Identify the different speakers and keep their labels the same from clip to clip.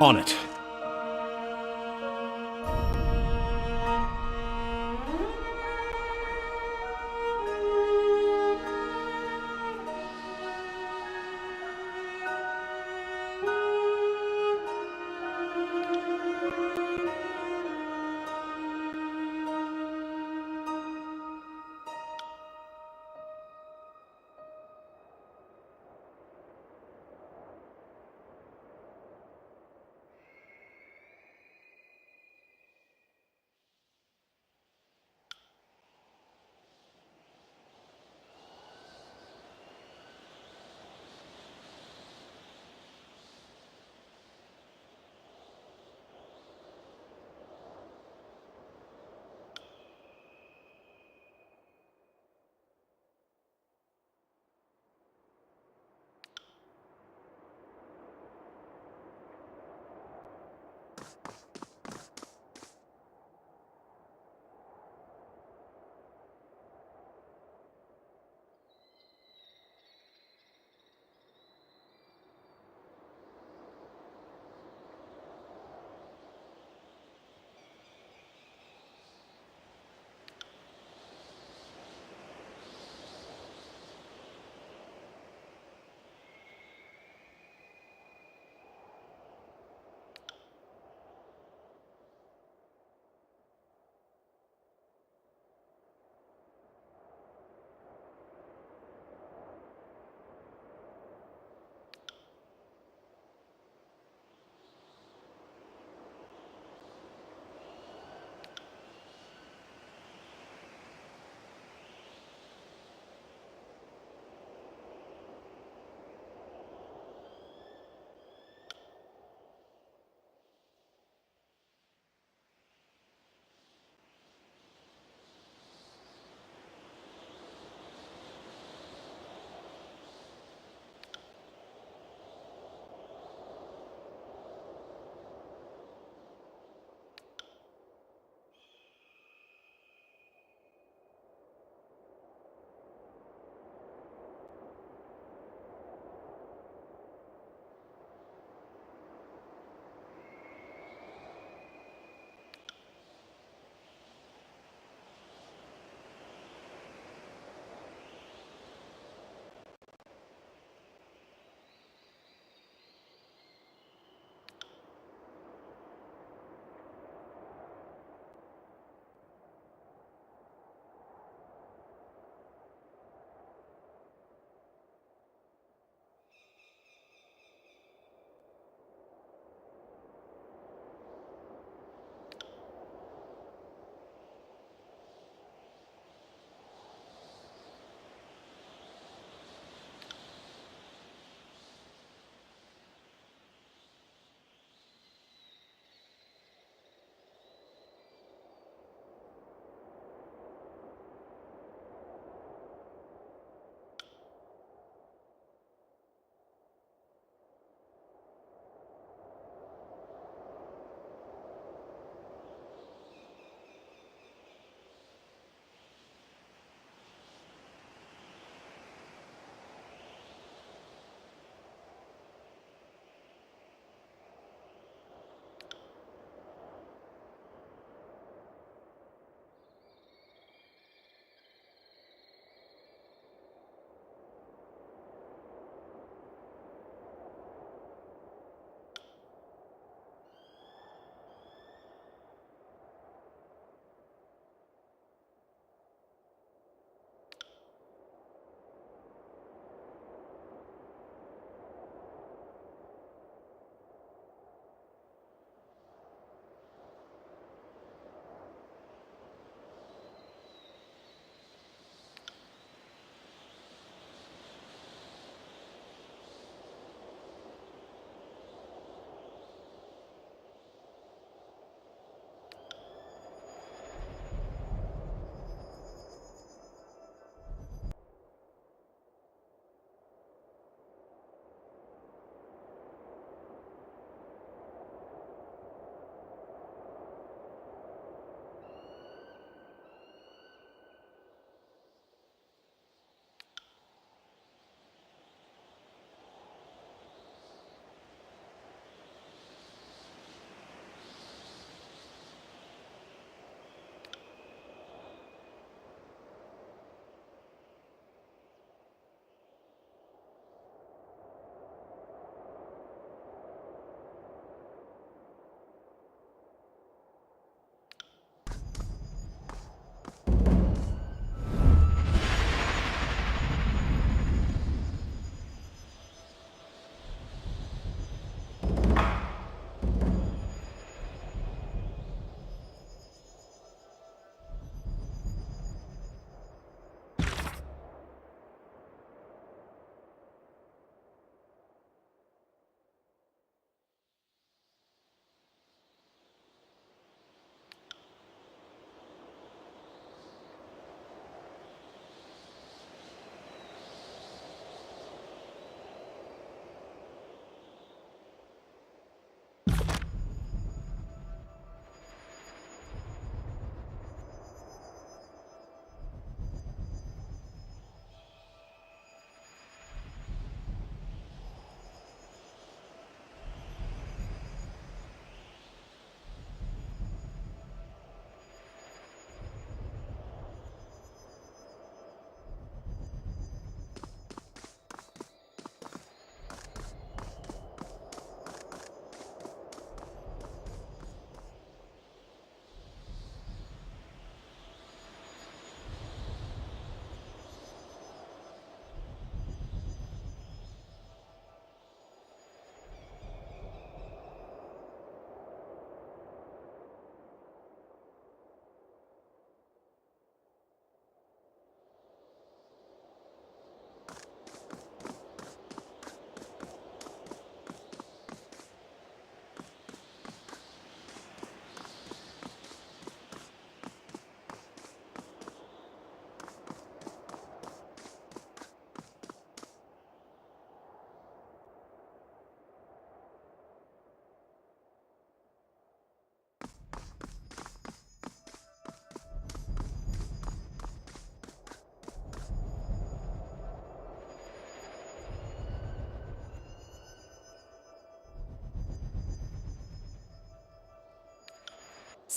Speaker 1: On it.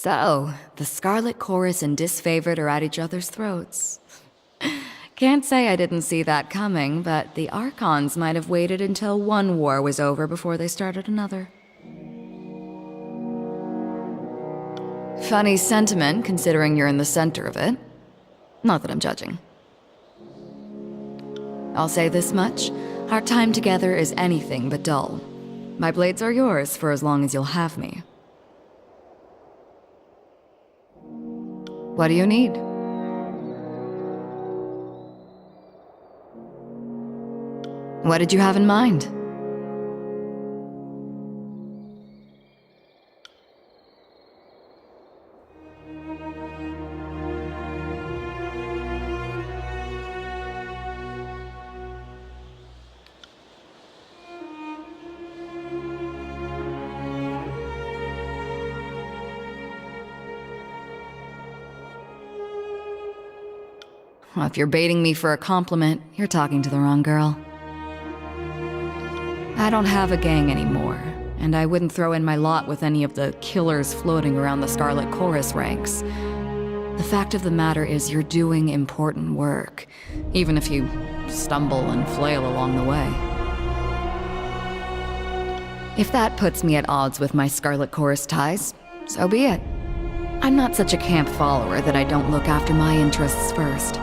Speaker 1: So, the Scarlet Chorus and Disfavored are at each other's throats. Can't say I didn't see that coming, but the Archons might have waited until one war was over before they started another. Funny sentiment, considering you're in the center of it. Not that I'm judging. I'll say this much, our time together is anything but dull. My blades are yours for as long as you'll have me. What do you need? What did you have in mind? Well, if you're baiting me for a compliment, you're talking to the wrong girl. I don't have a gang anymore, and I wouldn't throw in my lot with any of the killers floating around the Scarlet Chorus ranks. The fact of the matter is you're doing important work, even if you stumble and flail along the way. If that puts me at odds with my Scarlet Chorus ties, so be it. I'm not such a camp follower that I don't look after my interests first.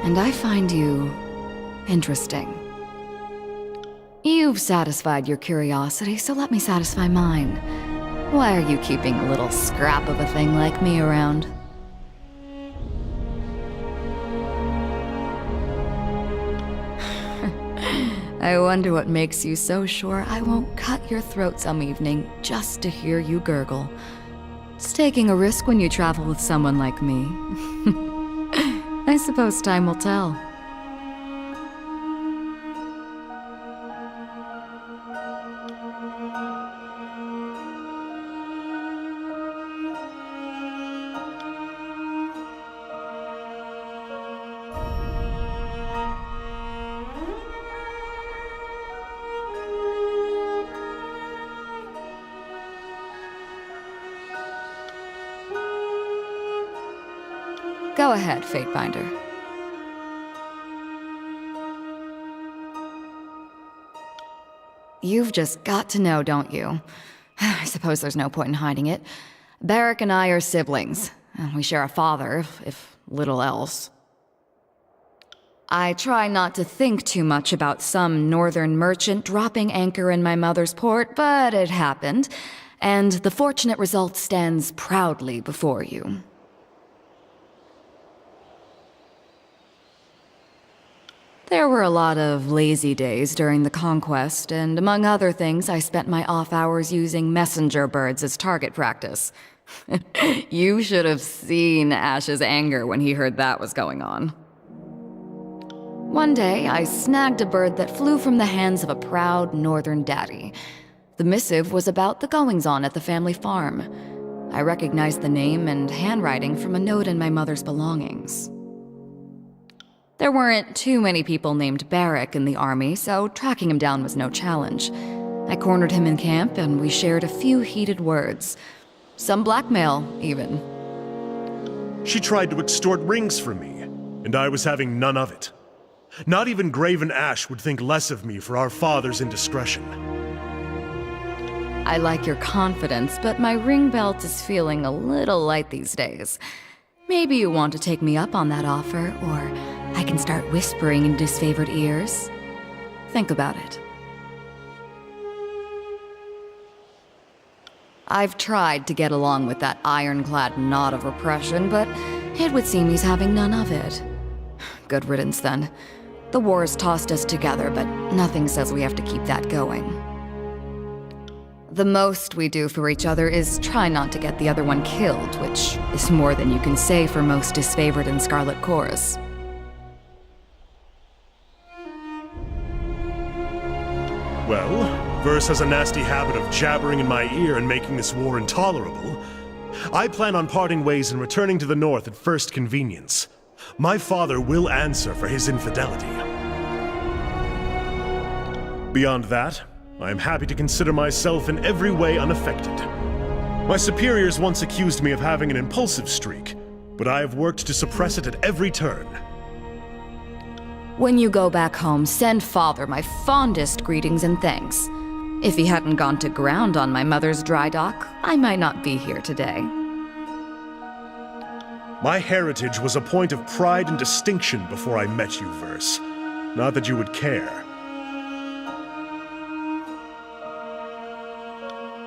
Speaker 1: And I find you interesting. You've satisfied your curiosity, so let me satisfy mine. Why are you keeping a little scrap of a thing like me around? I wonder what makes you so sure I won't cut your throat some evening just to hear you gurgle. It's taking a risk when you travel with someone like me. I suppose time will tell. Go ahead, Fatebinder. You've just got to know, don't you? I suppose there's no point in hiding it. Barik and I are siblings. We share a father, if little else. I try not to think too much about some northern merchant dropping anchor in my mother's port, but it happened, and the fortunate result stands proudly before you. There were a lot of lazy days during the conquest, and among other things, I spent my off hours using messenger birds as target practice. You should have seen Ash's anger when he heard that was going on. One day, I snagged a bird that flew from the hands of a proud northern daddy. The missive was about the goings-on at the family farm. I recognized the name and handwriting from a note in my mother's belongings. There weren't too many people named Barik in the army, so tracking him down was no challenge. I cornered him in camp, and we shared a few heated words. Some blackmail, even.
Speaker 2: She tried to extort rings from me, and I was having none of it. Not even Graven Ash would think less of me for our father's indiscretion.
Speaker 1: I like your confidence, but my ring belt is feeling a little light these days. Maybe you want to take me up on that offer, or I can start whispering in disfavored ears. Think about it. I've tried to get along with that ironclad knot of repression, but it would seem he's having none of it. Good riddance, then. The war's tossed us together, but nothing says we have to keep that going. The most we do for each other is try not to get the other one killed, which is more than you can say for most disfavored in Scarlet Chorus.
Speaker 2: Well, Verse has a nasty habit of jabbering in my ear and making this war intolerable. I plan on parting ways and returning to the north at first convenience. My father will answer for his infidelity. Beyond that, I am happy to consider myself in every way unaffected. My superiors once accused me of having an impulsive streak, but I have worked to suppress it at every turn.
Speaker 1: When you go back home, send Father my fondest greetings and thanks. If he hadn't gone to ground on my mother's dry dock, I might not be here today.
Speaker 2: My heritage was a point of pride and distinction before I met you, Verse. Not that you would care.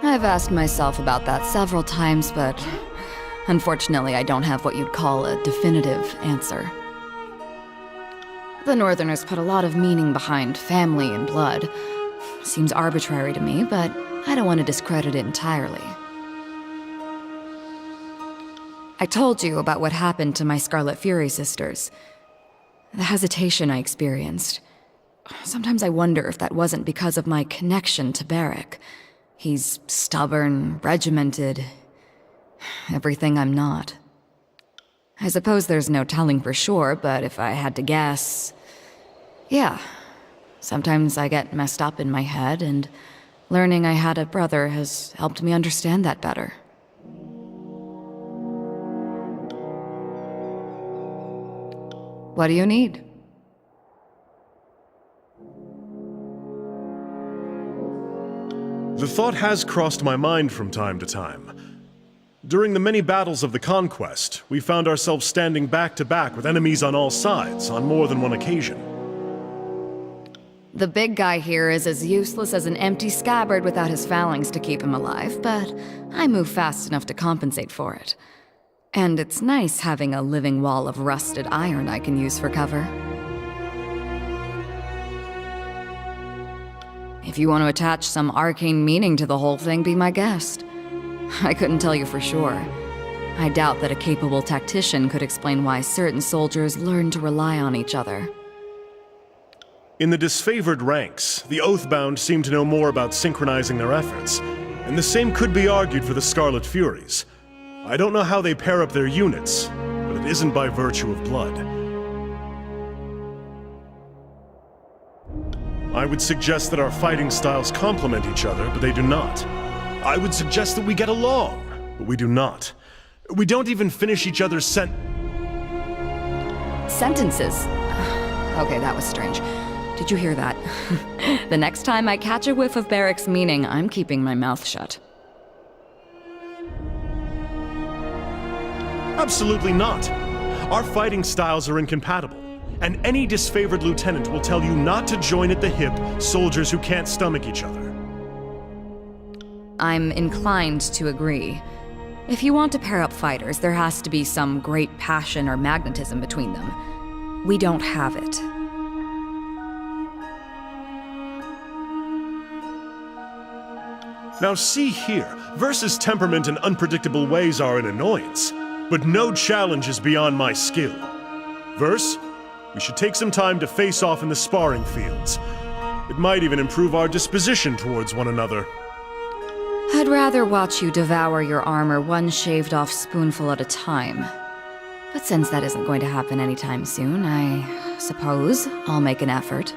Speaker 1: I've asked myself about that several times, but unfortunately I don't have what you'd call a definitive answer. The Northerners put a lot of meaning behind family and blood. Seems arbitrary to me, but I don't want to discredit it entirely. I told you about what happened to my Scarlet Fury sisters. The hesitation I experienced. Sometimes I wonder if that wasn't because of my connection to Barik. He's stubborn, regimented, everything I'm not. I suppose there's no telling for sure, but if I had to guess... Yeah. Sometimes I get messed up in my head, and learning I had a brother has helped me understand that better. What do you need?
Speaker 2: The thought has crossed my mind from time to time. During the many battles of the Conquest, we found ourselves standing back to back with enemies on all sides on more than one occasion.
Speaker 1: The big guy here is as useless as an empty scabbard without his phalanx to keep him alive, but I move fast enough to compensate for it. And it's nice having a living wall of rusted iron I can use for cover. If you want to attach some arcane meaning to the whole thing, be my guest. I couldn't tell you for sure. I doubt that a capable tactician could explain why certain soldiers learn to rely on each other.
Speaker 2: In the disfavored ranks, the Oathbound seem to know more about synchronizing their efforts, and the same could be argued for the Scarlet Furies. I don't know how they pair up their units, but it isn't by virtue of blood. I would suggest that our fighting styles complement each other, but they do not. I would suggest that we get along, but we do not. We don't even finish each other's
Speaker 1: sentences. Okay, that was strange. Did you hear that? The next time I catch a whiff of Barik's meaning, I'm keeping my mouth shut.
Speaker 2: Absolutely not. Our fighting styles are incompatible, and any disfavored lieutenant will tell you not to join at the hip soldiers who can't stomach each other.
Speaker 1: I'm inclined to agree. If you want to pair up fighters, there has to be some great passion or magnetism between them. We don't have it.
Speaker 2: Now see here, Verse's temperament and unpredictable ways are an annoyance, but no challenge is beyond my skill. Verse, we should take some time to face off in the sparring fields. It might even improve our disposition towards one another.
Speaker 1: I'd rather watch you devour your armor one shaved-off spoonful at a time. But since that isn't going to happen anytime soon, I suppose I'll make an effort.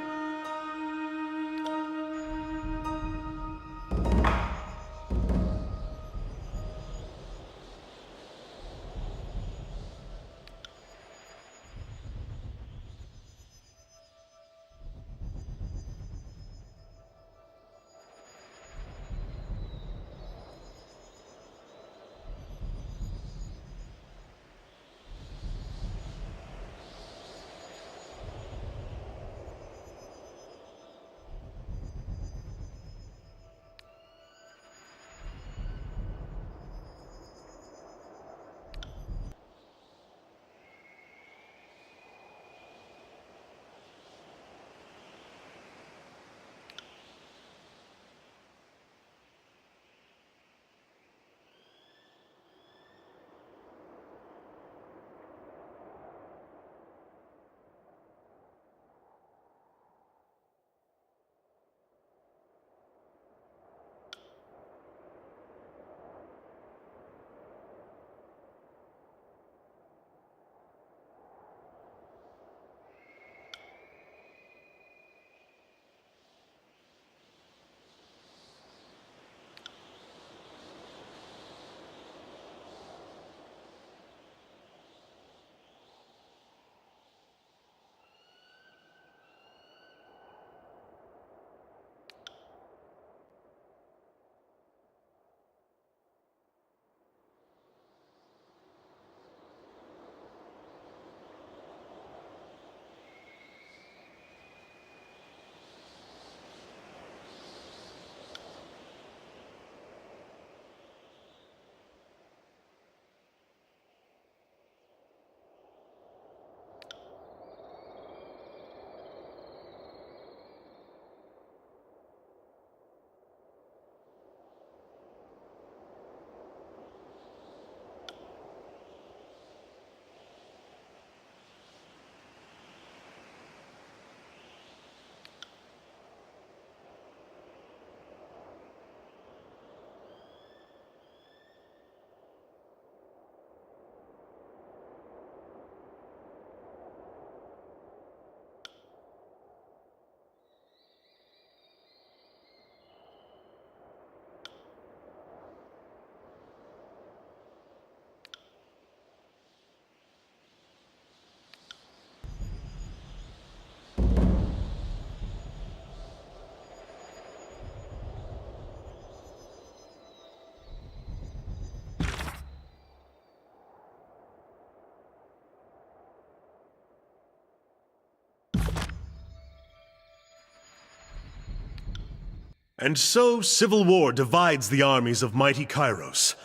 Speaker 2: And so, civil war divides the armies of mighty Kairos.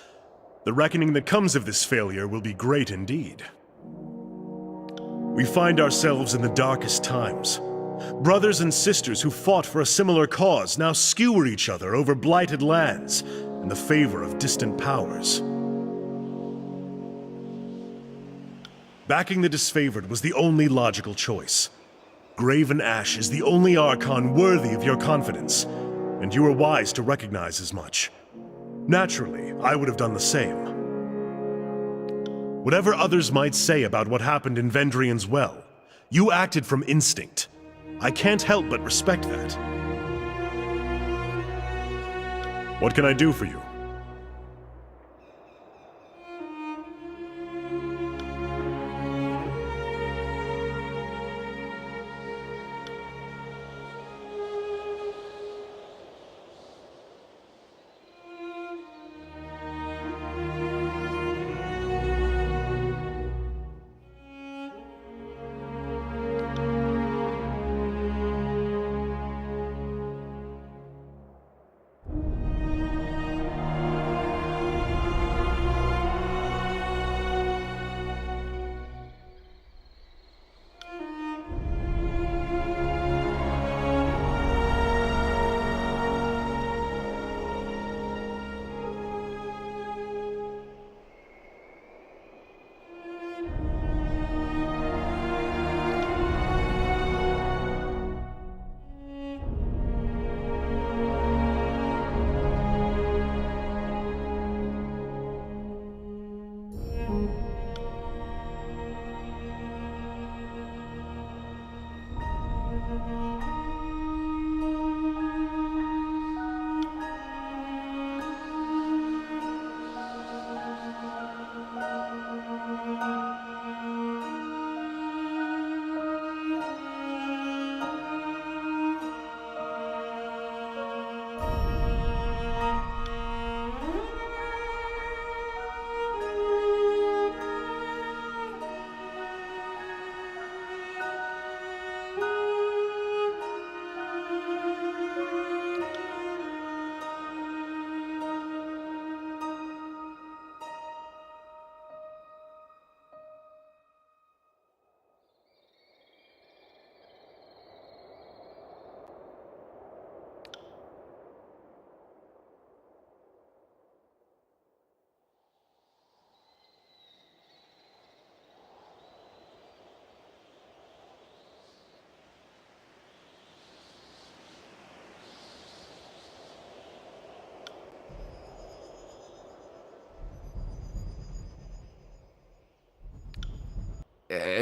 Speaker 2: The reckoning that comes of this failure will be great indeed. We find ourselves in the darkest times. Brothers and sisters who fought for a similar cause now skewer each other over blighted lands in the favor of distant powers. Backing the disfavored was the only logical choice. Graven Ash is the only Archon worthy of your confidence, and you were wise to recognize as much. Naturally, I would have done the same. Whatever others might say about what happened in Vendrien's well, you acted from instinct. I can't help but respect that. What can I do for you?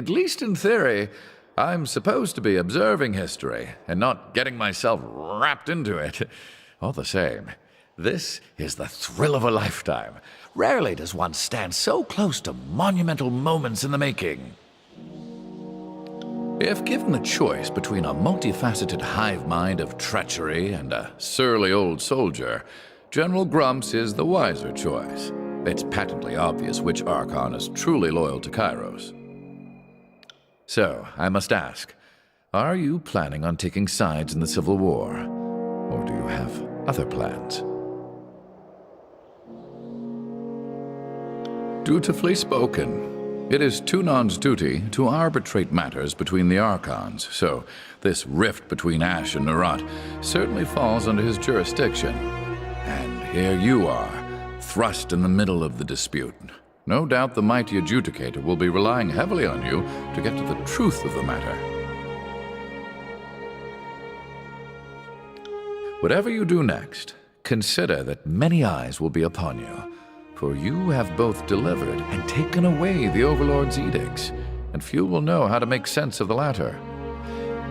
Speaker 3: At least in theory, I'm supposed to be observing history and not getting myself wrapped into it. All the same, this is the thrill of a lifetime. Rarely does one stand so close to monumental moments in the making. If given the choice between a multifaceted hive mind of treachery and a surly old soldier, General Grumps is the wiser choice. It's patently obvious which Archon is truly loyal to Kairos. So, I must ask, are you planning on taking sides in the Civil War? Or do you have other plans? Dutifully spoken. It is Tunon's duty to arbitrate matters between the Archons, so this rift between Ash and Nerat certainly falls under his jurisdiction. And here you are, thrust in the middle of the dispute. No doubt the mighty adjudicator will be relying heavily on you to get to the truth of the matter. Whatever you do next, consider that many eyes will be upon you, for you have both delivered and taken away the Overlord's edicts, and few will know how to make sense of the latter.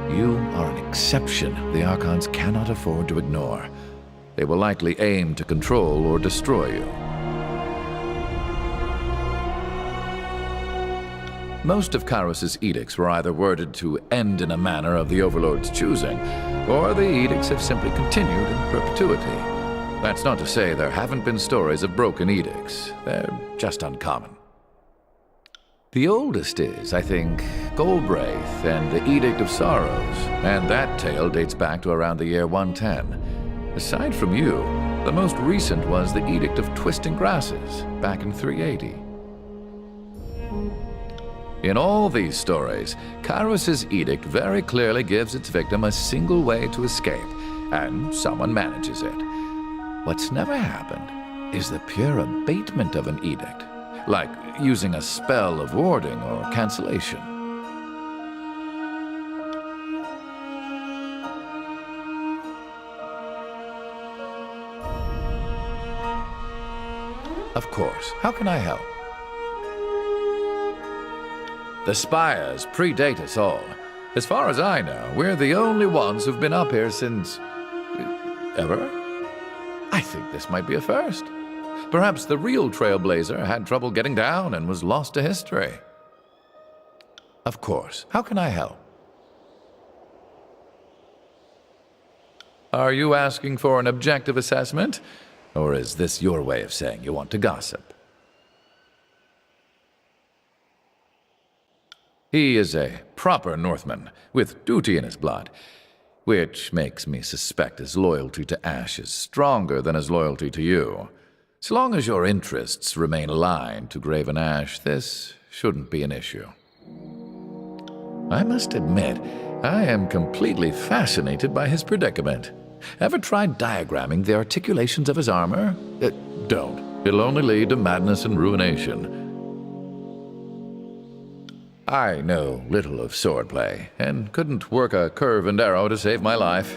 Speaker 3: You are an exception the Archons cannot afford to ignore. They will likely aim to control or destroy you. Most of Kairos' edicts were either worded to end in a manner of the Overlord's choosing, or the edicts have simply continued in perpetuity. That's not to say there haven't been stories of broken edicts. They're just uncommon. The oldest is, I think, Golbraith and the Edict of Sorrows, and that tale dates back to around the year 110. Aside from you, the most recent was the Edict of Twisting Grasses, back in 380. In all these stories, Kairos' edict very clearly gives its victim a single way to escape, and someone manages it. What's never happened is the pure abatement of an edict, like using a spell of warding or cancellation. Of course, how can I help? The Spires predate us all. As far as I know, we're the only ones who've been up here since... ever? I think this might be a first. Perhaps the real Trailblazer had trouble getting down and was lost to history. Of course, how can I help? Are you asking for an objective assessment? Or is this your way of saying you want to gossip? He is a proper Northman, with duty in his blood, which makes me suspect his loyalty to Ash is stronger than his loyalty to you. So long as your interests remain aligned to Graven Ash, this shouldn't be an issue. I must admit, I am completely fascinated by his predicament. Ever tried diagramming the articulations of his armor? Don't. It'll only lead to madness and ruination. I know little of swordplay, and couldn't work a curve and arrow to save my life.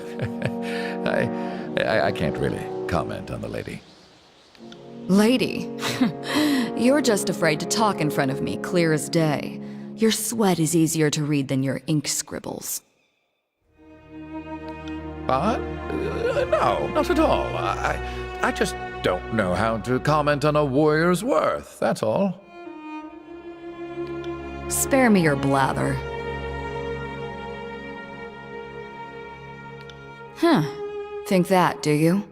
Speaker 3: I can't really comment on the lady.
Speaker 1: Lady? You're just afraid to talk in front of me, clear as day. Your sweat is easier to read than your ink scribbles.
Speaker 3: No, not at all. I just don't know how to comment on a warrior's worth, that's all.
Speaker 1: Spare me your blather. Think that, do you?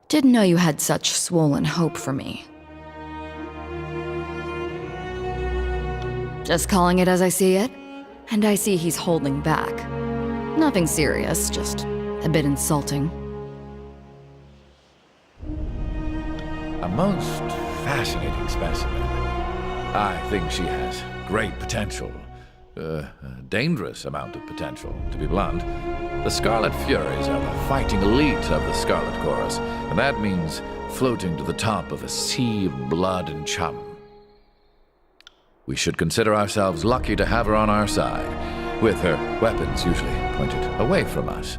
Speaker 1: Didn't know you had such swollen hope for me. Just calling it as I see it, and I see he's holding back. Nothing serious, just a bit insulting.
Speaker 3: A most fascinating specimen. I think she has great potential. A dangerous amount of potential, to be blunt. The Scarlet Furies are the fighting elite of the Scarlet Chorus, and that means floating to the top of a sea of blood and chum. We should consider ourselves lucky to have her on our side, with her weapons usually pointed away from us.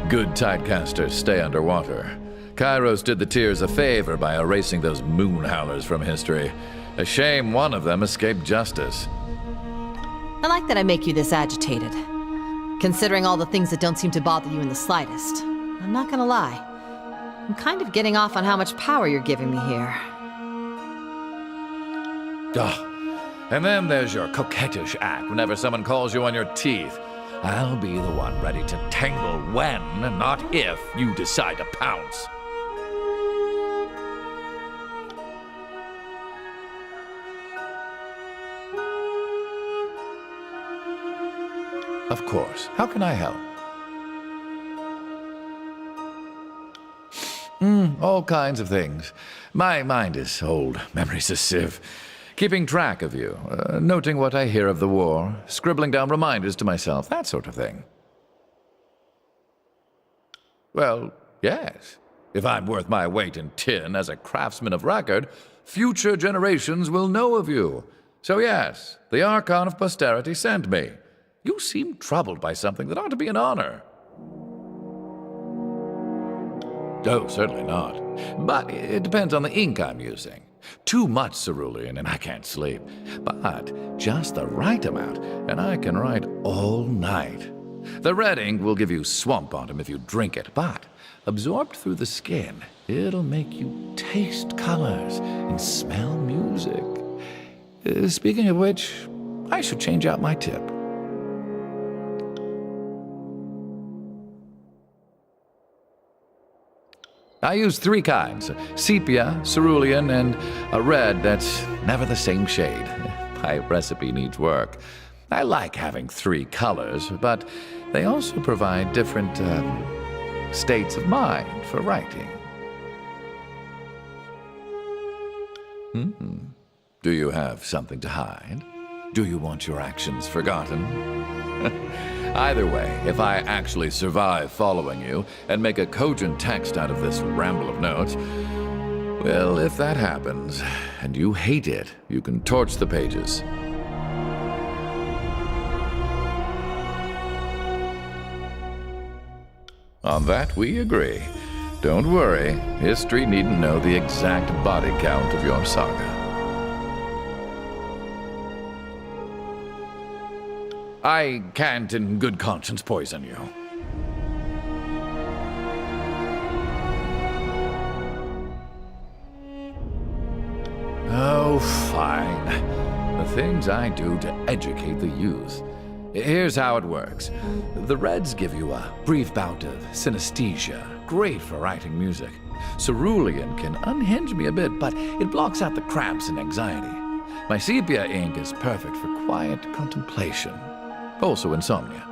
Speaker 3: Good tidecasters stay underwater. Kairos did the Tears a favor by erasing those moon howlers from history. A shame one of them escaped justice.
Speaker 4: I like that I make you this agitated. Considering all the things that don't seem to bother you in the slightest. I'm not gonna lie. I'm kind of getting off on how much power you're giving me here.
Speaker 3: And then there's your coquettish act whenever someone calls you on your teeth. I'll be the one ready to tangle when, not if, you decide to pounce. Of course. How can I help? All kinds of things. My mind is old, memory's a sieve. Keeping track of you, noting what I hear of the war, scribbling down reminders to myself, that sort of thing. Well, yes. If I'm worth my weight in tin as a craftsman of record, future generations will know of you. So yes, the Archon of Posterity sent me. You seem troubled by something that ought to be an honor. Oh, certainly not. But it depends on the ink I'm using. Too much cerulean and I can't sleep. But just the right amount, and I can write all night. The red ink will give you swamp bottom if you drink it, but absorbed through the skin, it'll make you taste colors and smell music. Speaking of which, I should change out my tip. I use 3 kinds, sepia, cerulean, and a red that's never the same shade. My recipe needs work. I like having 3 colors, but they also provide different, states of mind for writing. Do you have something to hide? Do you want your actions forgotten? Either way, if I actually survive following you and make a cogent text out of this ramble of notes, well, if that happens, and you hate it, you can torch the pages. On that, we agree. Don't worry, history needn't know the exact body count of your saga. I can't in good conscience poison you. Oh, fine. The things I do to educate the youth. Here's how it works. The Reds give you a brief bout of synesthesia, great for writing music. Cerulean can unhinge me a bit, but it blocks out the cramps and anxiety. My sepia ink is perfect for quiet contemplation. Also insomnia.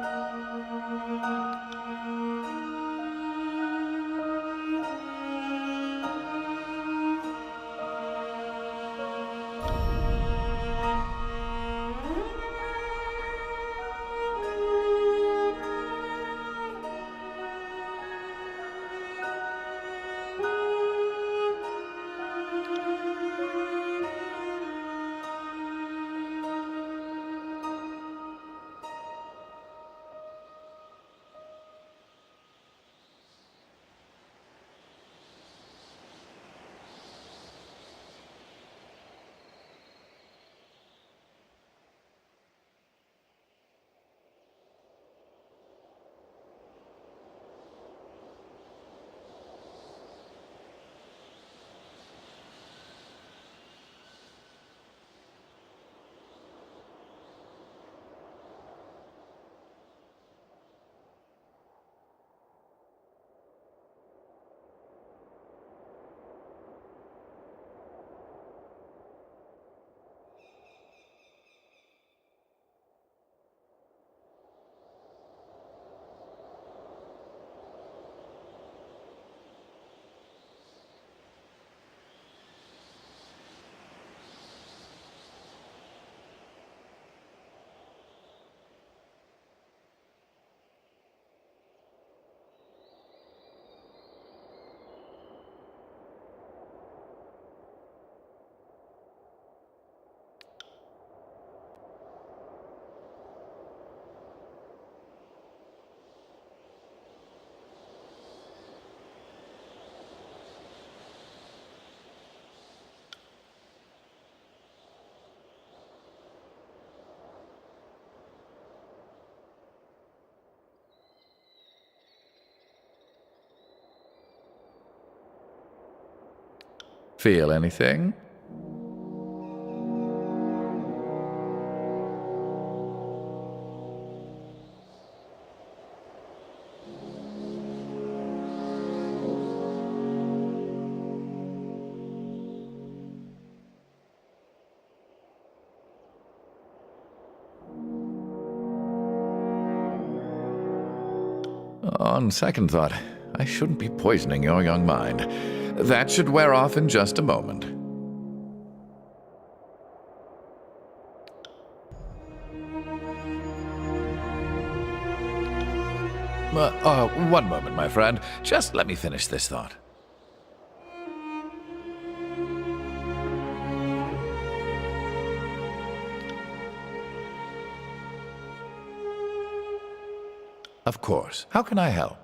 Speaker 3: Feel anything? On second thought, I shouldn't be poisoning your young mind. That should wear off in just a moment. One moment, my friend. Just let me finish this thought. Of course. How can I help?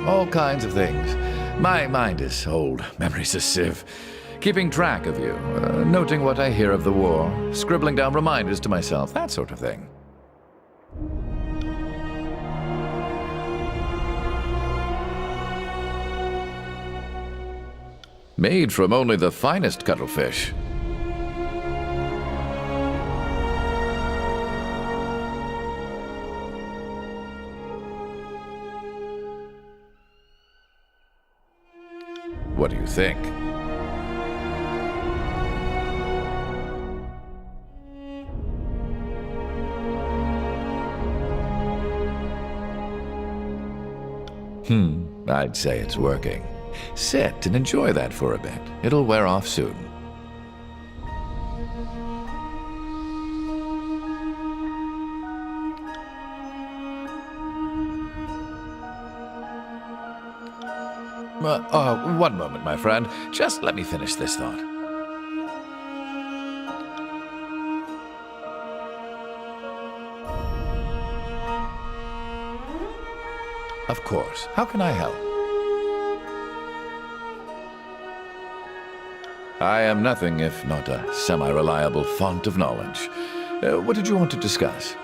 Speaker 3: All kinds of things. My mind is old. Memory's a sieve. Keeping track of you, noting what I hear of the war, scribbling down reminders to myself, that sort of thing. Made from only the finest cuttlefish. What do you think? I'd say it's working. Sit and enjoy that for a bit. It'll wear off soon. One moment, my friend. Just let me finish this thought. Of course. How can I help? I am nothing if not a semi-reliable font of knowledge. What did you want to discuss?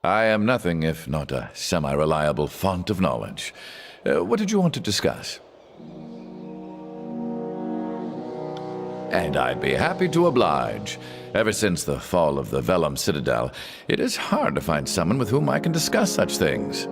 Speaker 3: I am nothing if not a semi-reliable font of knowledge. What did you want to discuss? And I'd be happy to oblige. Ever since the fall of the Vellum Citadel, it is hard to find someone with whom I can discuss such things.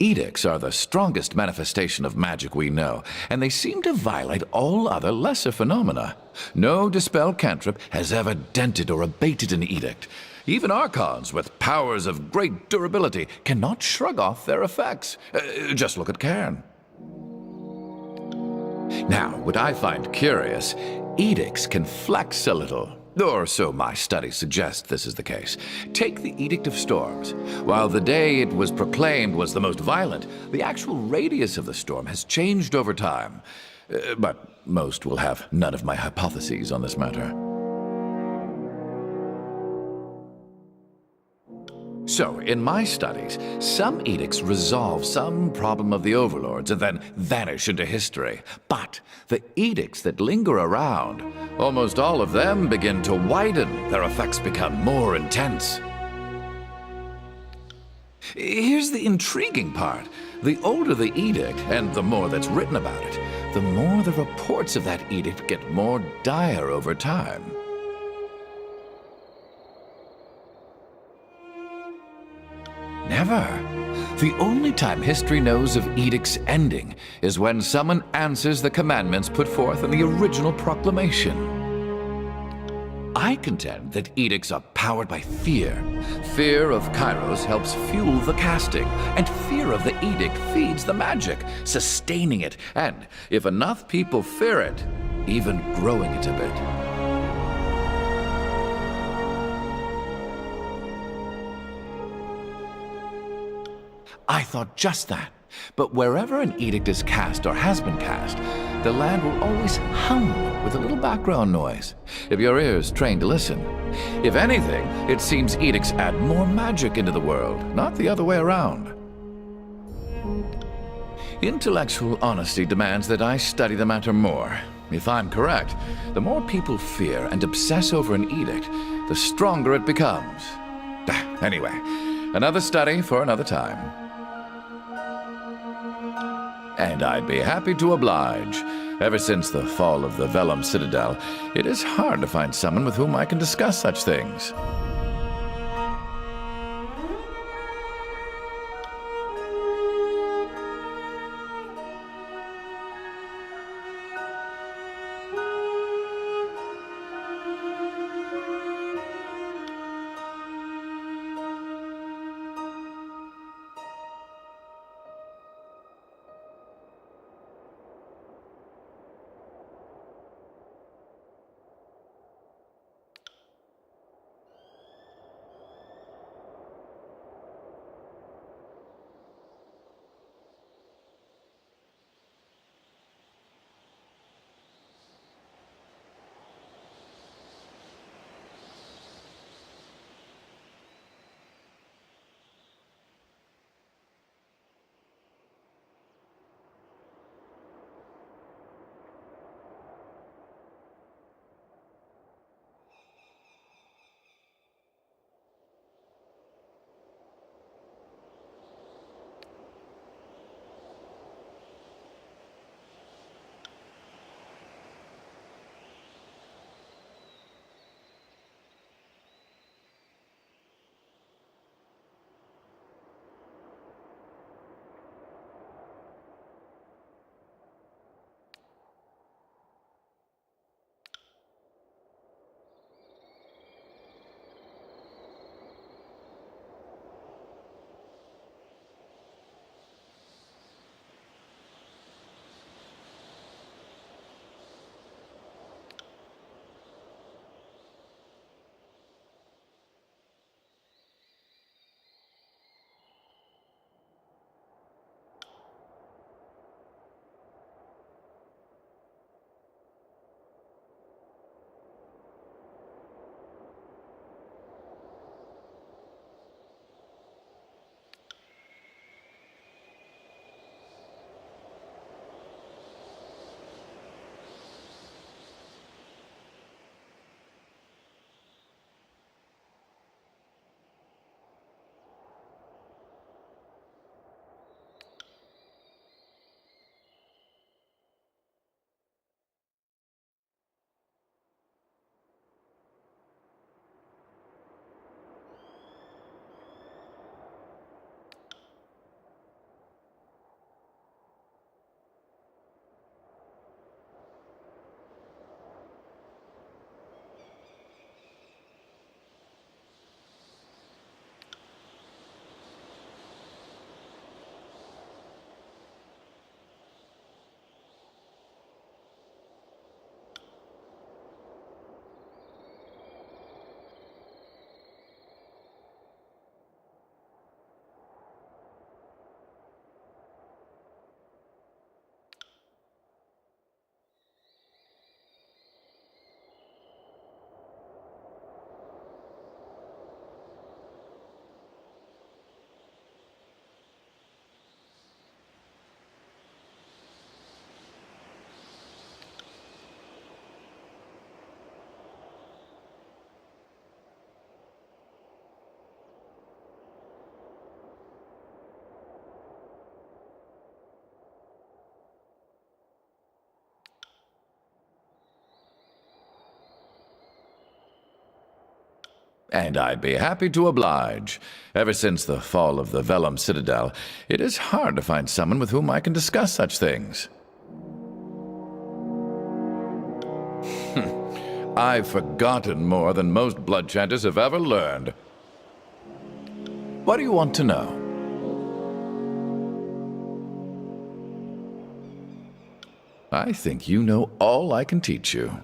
Speaker 3: Edicts are the strongest manifestation of magic we know, and they seem to violate all other lesser phenomena. No dispel cantrip has ever dented or abated an edict. Even archons with powers of great durability cannot shrug off their effects. Just look at Cairn. Now, what I find curious, edicts can flex a little. Or so my studies suggest this is the case. Take the Edict of Storms. While the day it was proclaimed was the most violent, the actual radius of the storm has changed over time. But most will have none of my hypotheses on this matter. So, in my studies, some edicts resolve some problem of the overlords and then vanish into history. But the edicts that linger around, almost all of them begin to widen. Their effects become more intense. Here's the intriguing part. The older the edict, and the more that's written about it, the more the reports of that edict get more dire over time. Never. The only time history knows of edicts ending is when someone answers the commandments put forth in the original proclamation. I contend that edicts are powered by fear. Fear of Kairos helps fuel the casting, and fear of the edict feeds the magic, sustaining it, and, if enough people fear it, even growing it a bit. I thought just that. But wherever an edict is cast or has been cast, the land will always hum with a little background noise, if your ears trained to listen. If anything, it seems edicts add more magic into the world, not the other way around. Intellectual honesty demands that I study the matter more. If I'm correct, the more people fear and obsess over an edict, the stronger it becomes. Anyway, another study for another time. And I'd be happy to oblige. Ever since the fall of the Vellum Citadel, it is hard to find someone with whom I can discuss such things. And I'd be happy to oblige. Ever since the fall of the Vellum Citadel, it is hard to find someone with whom I can discuss such things. I've forgotten more than most blood chanters have ever learned. What do you want to know? I think you know all I can teach you.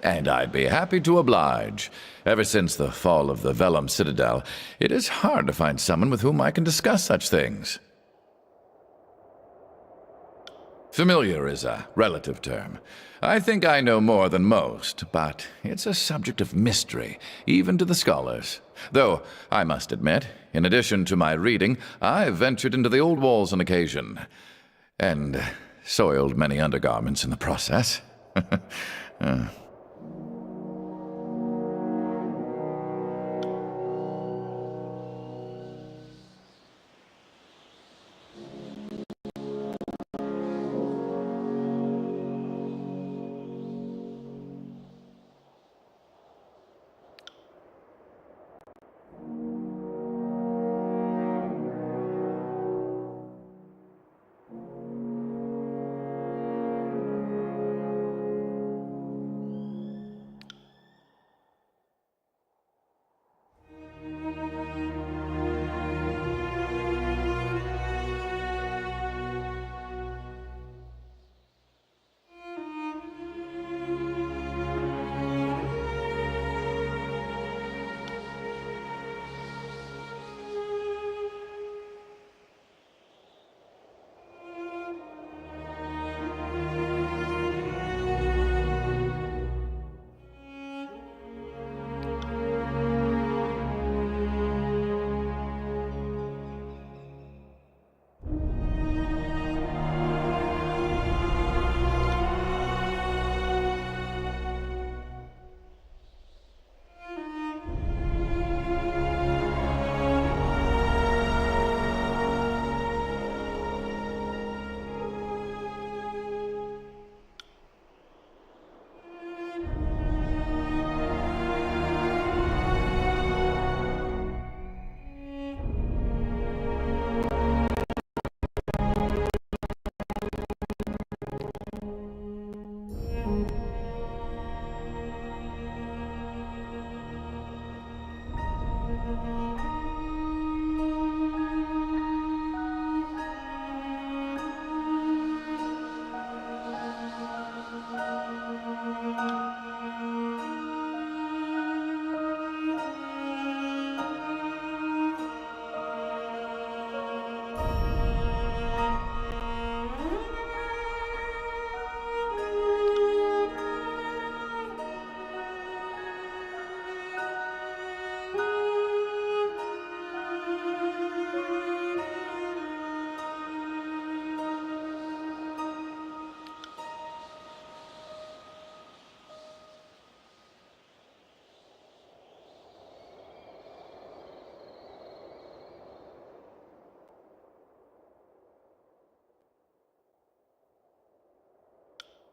Speaker 3: And I'd be happy to oblige. Ever since the fall of the Vellum Citadel, it is hard to find someone with whom I can discuss such things. Familiar is a relative term. I think I know more than most, but it's a subject of mystery, even to the scholars. Though, I must admit, in addition to my reading, I've ventured into the old walls on occasion, and soiled many undergarments in the process.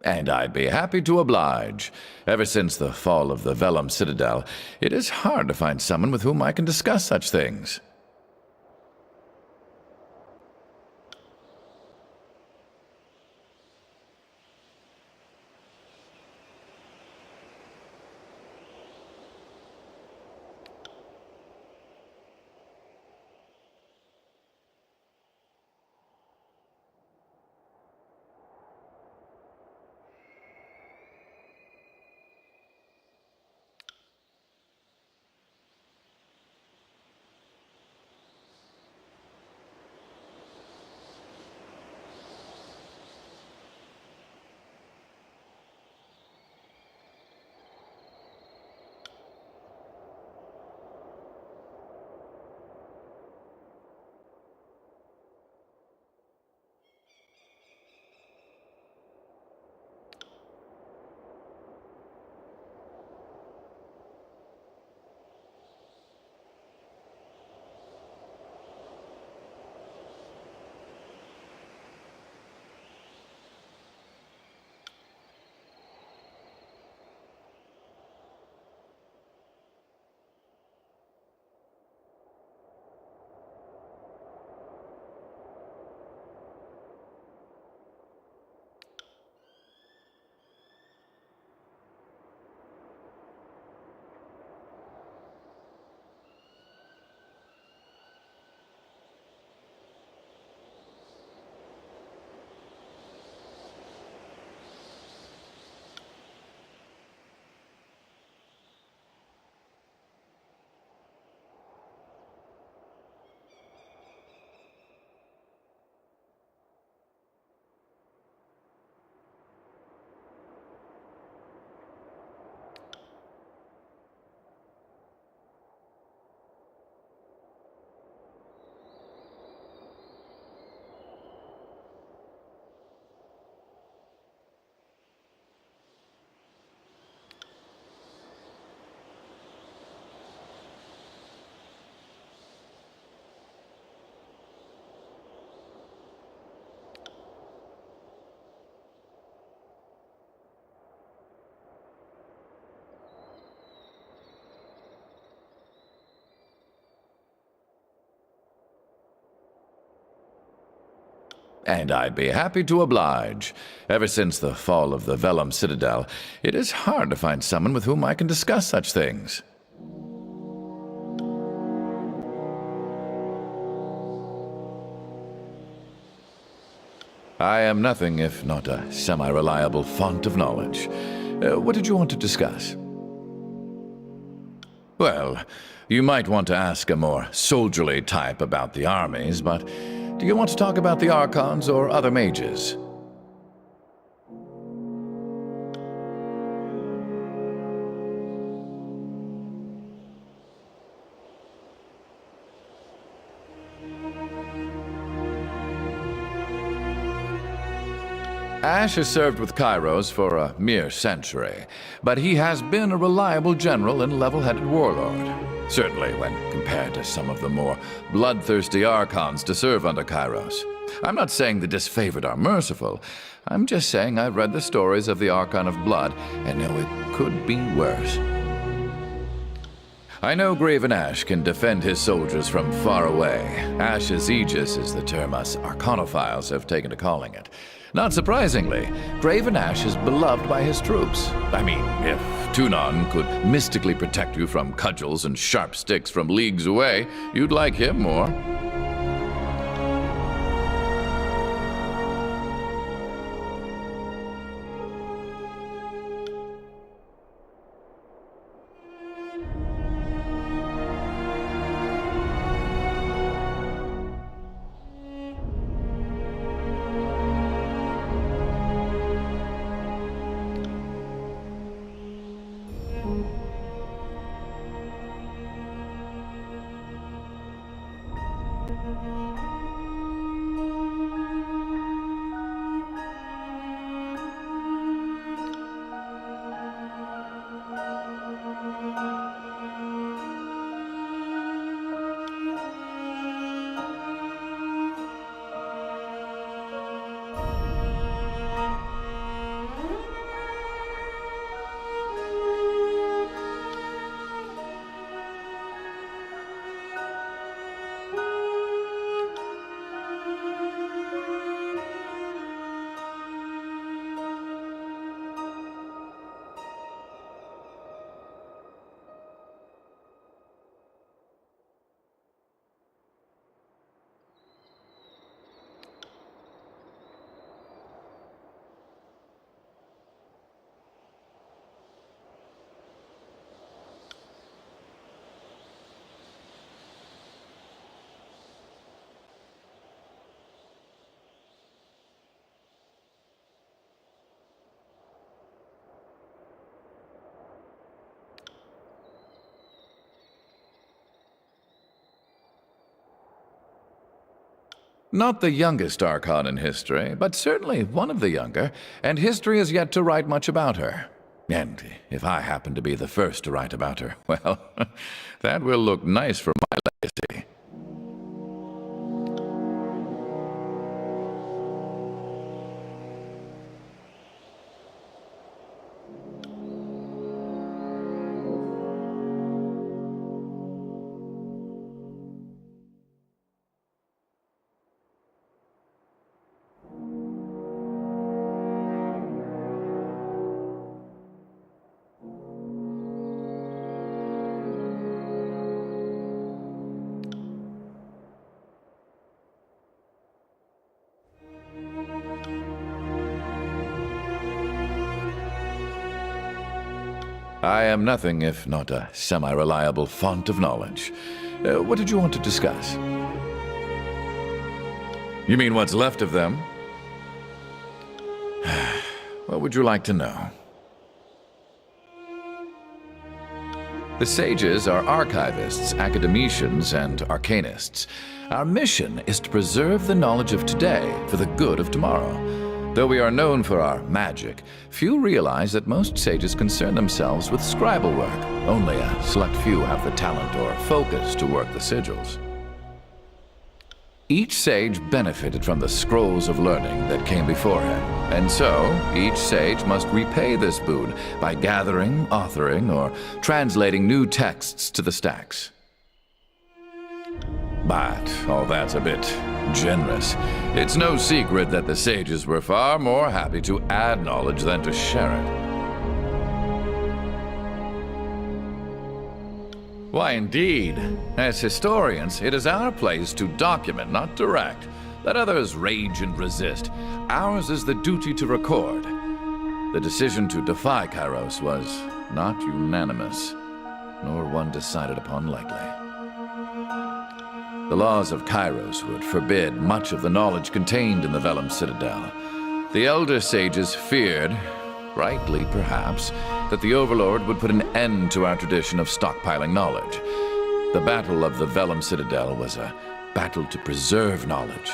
Speaker 3: And I'd be happy to oblige. Ever since the fall of the Vellum Citadel, it is hard to find someone with whom I can discuss such things. And I'd be happy to oblige. Ever since the fall of the Vellum Citadel, it is hard to find someone with whom I can discuss such things. I am nothing if not a semi-reliable font of knowledge. What did you want to discuss? Well, you might want to ask a more soldierly type about the armies, but do you want to talk about the Archons or other mages? Ash has served with Kairos for a mere century, but he has been a reliable general and level-headed warlord. Certainly when compared to some of the more bloodthirsty Archons to serve under Kairos. I'm not saying the disfavored are merciful. I'm just saying I've read the stories of the Archon of Blood and know it could be worse. I know Graven Ash can defend his soldiers from far away. Ash's Aegis is the term us Arcanophiles have taken to calling it. Not surprisingly, Graven Ash is beloved by his troops. I mean, if Tunon could mystically protect you from cudgels and sharp sticks from leagues away, you'd like him more. Not the youngest Archon in history, but certainly one of the younger, and history has yet to write much about her. And if I happen to be the first to write about her, well, that will look nice for my legacy. I am nothing if not a semi-reliable font of knowledge. What did you want to discuss? You mean what's left of them? What would you like to know? The sages are archivists, academicians, and arcanists. Our mission is to preserve the knowledge of today for the good of tomorrow. Though we are known for our magic, few realize that most sages concern themselves with scribal work. Only a select few have the talent or focus to work the sigils. Each sage benefited from the scrolls of learning that came before him, and so each sage must repay this boon by gathering, authoring, or translating new texts to the stacks. But all that's a bit generous. It's no secret that the sages were far more happy to add knowledge than to share it. Why, indeed. As historians, it is our place to document, not direct. Let others rage and resist. Ours is the duty to record. The decision to defy Kairos was not unanimous, nor one decided upon lightly. The laws of Kairos would forbid much of the knowledge contained in the Vellum Citadel. The elder sages feared, rightly perhaps, that the Overlord would put an end to our tradition of stockpiling knowledge. The Battle of the Vellum Citadel was a battle to preserve knowledge,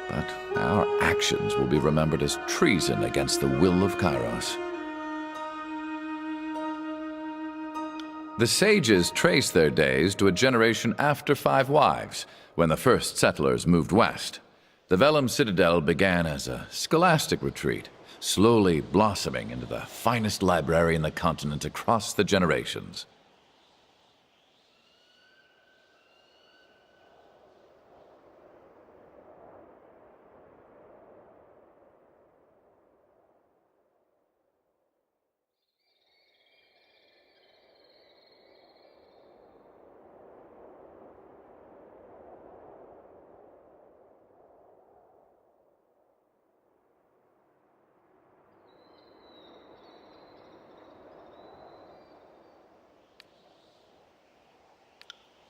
Speaker 3: but our actions will be remembered as treason against the will of Kairos. The sages trace their days to a generation after 5 Wives, when the first settlers moved west. The Vellum Citadel began as a scholastic retreat, slowly blossoming into the finest library in the continent across the generations.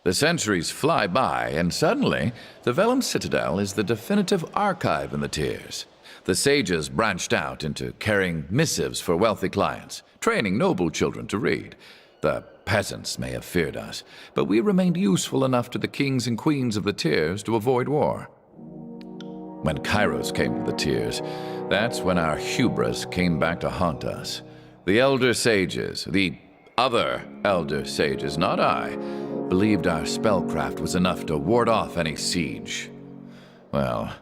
Speaker 3: The centuries fly by, and suddenly, the Vellum Citadel is the definitive archive in the tiers. The sages branched out into carrying missives for wealthy clients, training noble children to read. The peasants may have feared us, but we remained useful enough to the kings and queens of the tiers to avoid war. When Kairos came to the tiers, that's when our hubris came back to haunt us. The elder sages, the other elder sages, not I, believed our spellcraft was enough to ward off any siege. Well,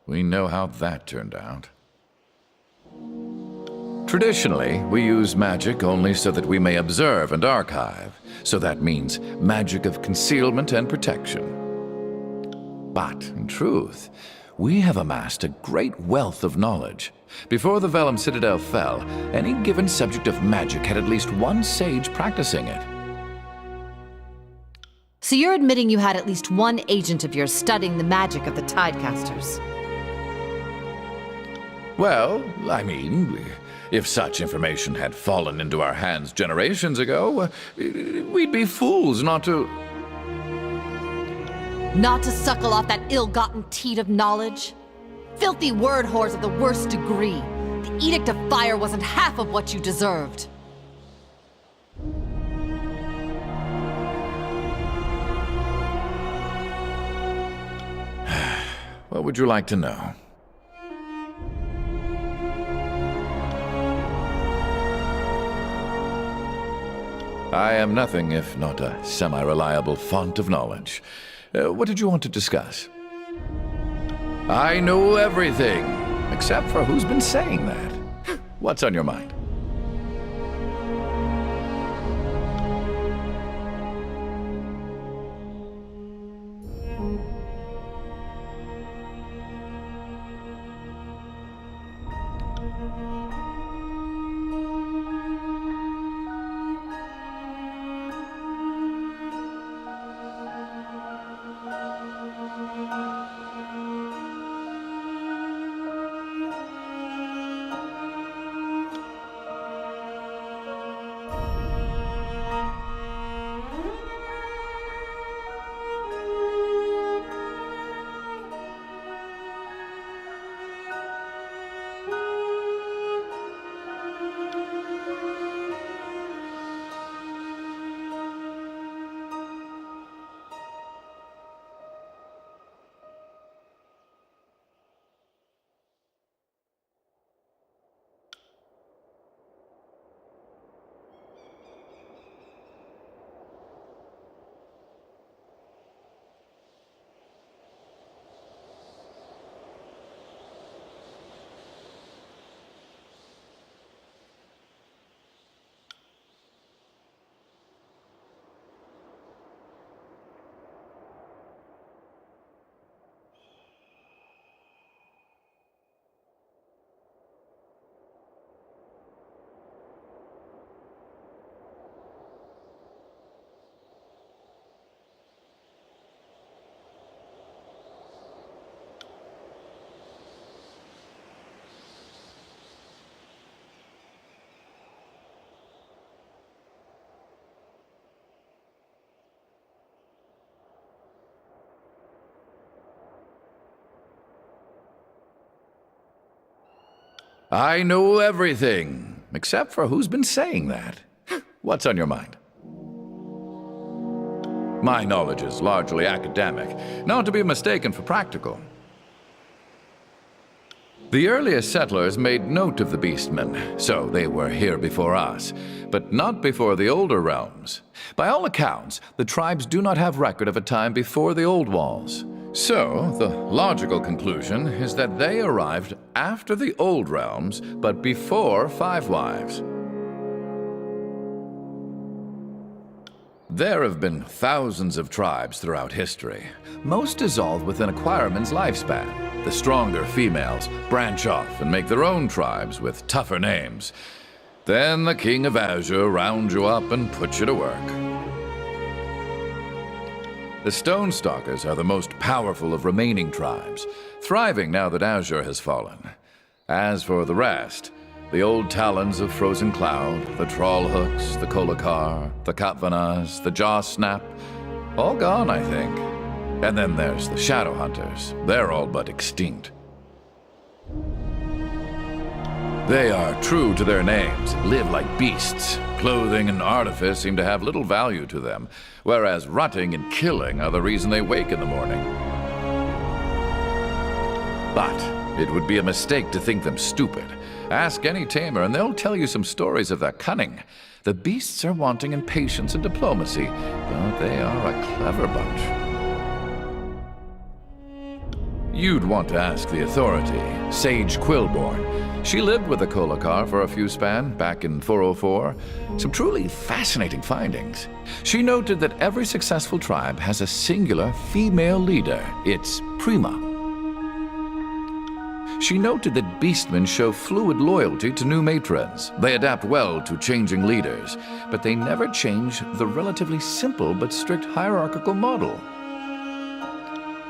Speaker 3: we know how that turned out. Traditionally, we use magic only so that we may observe and archive, so that means magic of concealment and protection. But, in truth, we have amassed a great wealth of knowledge. Before the Vellum Citadel fell, any given subject of magic had at least one sage practicing it.
Speaker 4: So you're admitting you had at least one agent of yours studying the magic of the Tidecasters?
Speaker 3: Well, I mean, if such information had fallen into our hands generations ago, we'd be fools not to...
Speaker 4: Not to suckle off that ill-gotten teat of knowledge? Filthy word whores of the worst degree. The Edict of Fire wasn't half of what you deserved.
Speaker 3: What would you like to know? I am nothing if not a semi-reliable font of knowledge. What did you want to discuss? I know everything, except for who's been saying that. What's on your mind? I know everything, except for who's been saying that. What's on your mind? My knowledge is largely academic, not to be mistaken for practical. The earliest settlers made note of the Beastmen, so they were here before us, but not before the older realms. By all accounts, the tribes do not have record of a time before the Old Walls. So, the logical conclusion is that they arrived after the Old Realms, but before Five Wives. There have been thousands of tribes throughout history. Most dissolve within a Acquireman's lifespan. The stronger females branch off and make their own tribes with tougher names. Then the King of Azure rounds you up and puts you to work. The Stonestalkers are the most powerful of remaining tribes, thriving now that Azure has fallen. As for the rest, the old Talons of Frozen Cloud, the Trollhooks, the Kolakar, the Katvanas, the Jawsnap, all gone, I think. And then there's the Shadowhunters. They're all but extinct. They are true to their names, live like beasts. Clothing and artifice seem to have little value to them, whereas rutting and killing are the reason they wake in the morning. But it would be a mistake to think them stupid. Ask any tamer and they'll tell you some stories of their cunning. The beasts are wanting in patience and diplomacy, but they are a clever bunch. You'd want to ask the authority, Sage Quillborn. She lived with the Kolakar for a few span, back in 404. Some truly fascinating findings. She noted that every successful tribe has a singular female leader. It's Prima. She noted that beastmen show fluid loyalty to new matrons. They adapt well to changing leaders, but they never change the relatively simple but strict hierarchical model.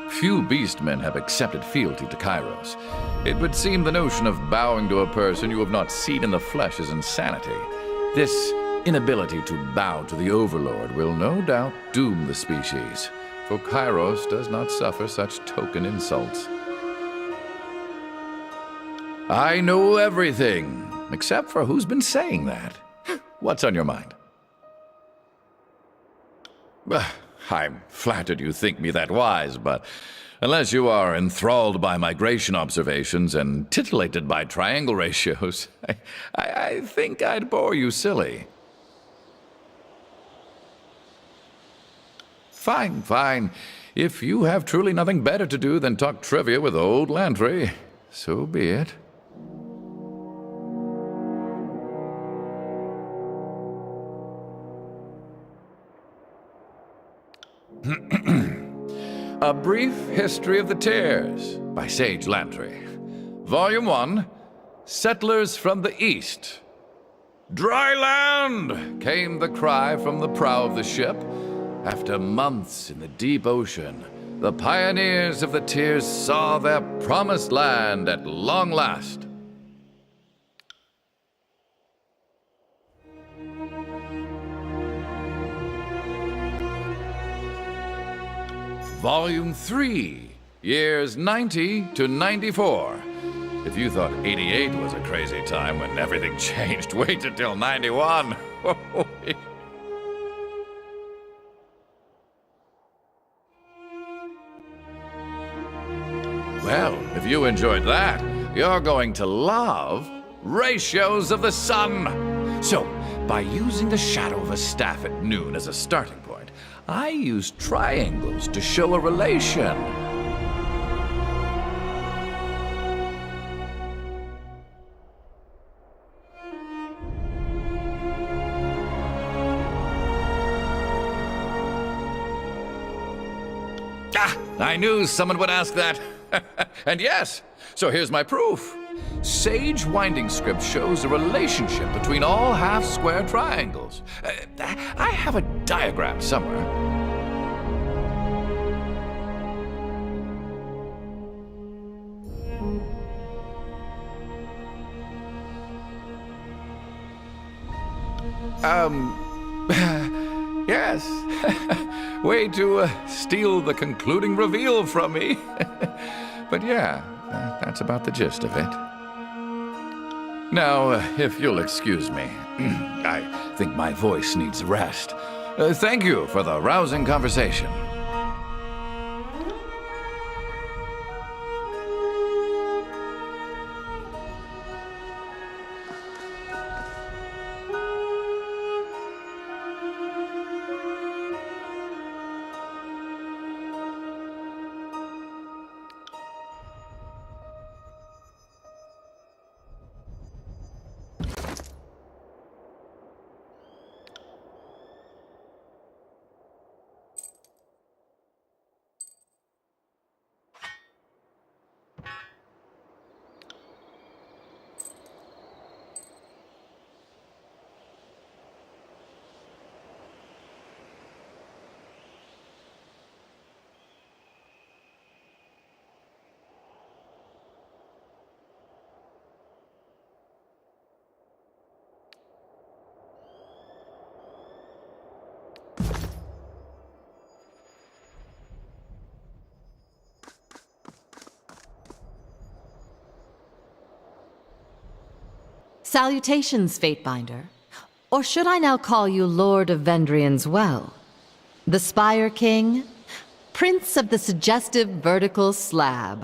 Speaker 3: Few beastmen have accepted fealty to Kairos. It would seem the notion of bowing to a person you have not seen in the flesh is insanity. This inability to bow to the Overlord will no doubt doom the species, for Kairos does not suffer such token insults. I know everything, except for who's been saying that. What's on your mind? I'm flattered you think me that wise, but Unless you are enthralled by migration observations and titillated by triangle ratios, I think I'd bore you silly. Fine, fine. If you have truly nothing better to do than talk trivia with old Lantry, so be it. A Brief History of the Tears by Sage Lantry. Volume 1, Settlers from the East. Dry land! Came the cry from the prow of the ship. After months in the deep ocean, the pioneers of the Tears saw their promised land at long last. Volume 3, years 90 to 94. If you thought 88 was a crazy time when everything changed, wait until 91. Well, if you enjoyed that, you're going to love Ratios of the Sun. So, by using the shadow of a staff at noon as a starting point, I used triangles to show a relation. I knew someone would ask that. And yes, so here's my proof. Sage Winding Script shows a relationship between all half-square triangles. I have a diagram somewhere. Yes. Way to steal the concluding reveal from me. But yeah, that's about the gist of it. Now, if you'll excuse me, I think my voice needs rest. Thank you for the rousing conversation.
Speaker 4: Salutations, Fatebinder. Or should I now call you Lord of Vendrien's Well? The Spire King? Prince of the suggestive vertical slab.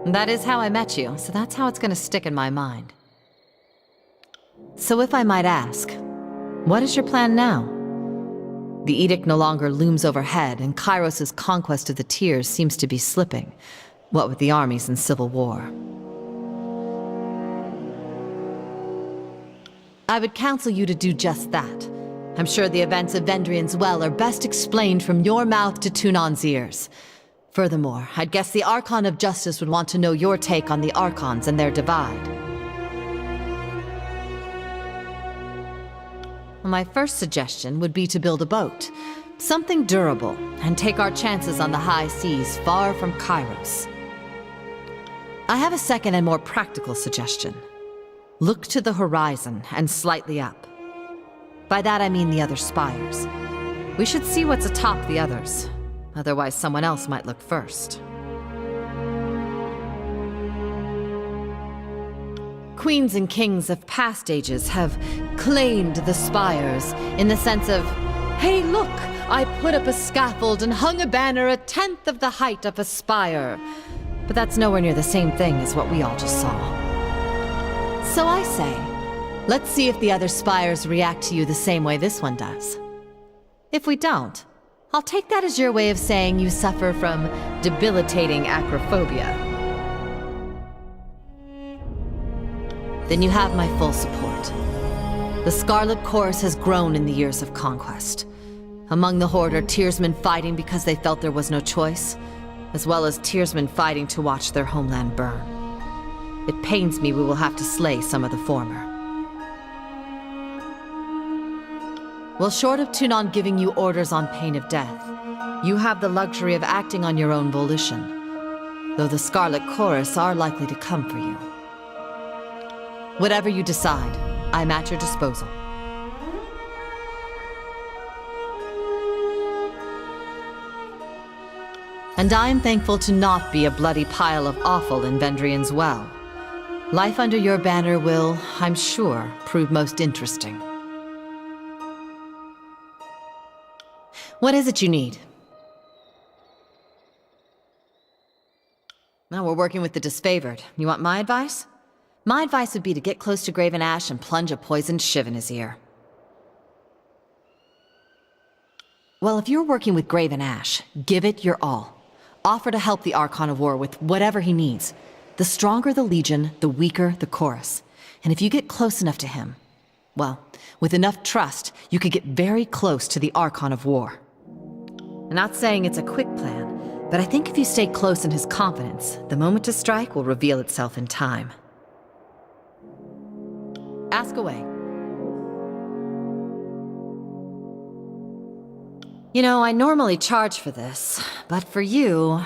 Speaker 4: That is how I met you, so that's how it's gonna stick in my mind. So if I might ask, what is your plan now? The edict no longer looms overhead, and Kairos' conquest of the Tears seems to be slipping. What with the armies and civil war. I would counsel you to do just that. I'm sure the events of Vendrien's Well are best explained from your mouth to Tunon's ears. Furthermore, I'd guess the Archon of Justice would want to know your take on the Archons and their divide. My first suggestion would be to build a boat. Something durable, and take our chances on the high seas far from Kairos. I have a second and more practical suggestion. Look to the horizon and slightly up. By that I mean the other spires. We should see what's atop the others. Otherwise someone else might look first. Queens and kings of past ages have claimed the spires in the sense of, hey look, I put up a scaffold and hung a banner 1/10 of the height of a spire. But that's nowhere near the same thing as what we all just saw. So I say, let's see if the other spires react to you the same way this one does. If we don't, I'll take that as your way of saying you suffer from debilitating acrophobia. Then you have my full support. The Scarlet Chorus has grown in the years of conquest. Among the Horde are Tearsmen fighting because they felt there was no choice, as well as Tearsmen fighting to watch their homeland burn. It pains me we will have to slay some of the former. Well, short of Tunon giving you orders on pain of death, you have the luxury of acting on your own volition, though the Scarlet Chorus are likely to come for you. Whatever you decide, I'm at your disposal. And I am thankful to not be a bloody pile of offal in Vendrien's well. Life under your banner will, I'm sure, prove most interesting. What is it you need? Now we're working with the disfavored. You want my advice? My advice would be to get close to Graven Ash and plunge a poisoned shiv in his ear. Well, if you're working with Graven Ash, give it your all. Offer to help the Archon of War with whatever he needs. The stronger the Legion, the weaker the Chorus. And if you get close enough to him, well, with enough trust, you could get very close to the Archon of War. I'm not saying it's a quick plan, but I think if you stay close in his confidence, the moment to strike will reveal itself in time. Ask away. You know, I normally charge for this, but for you...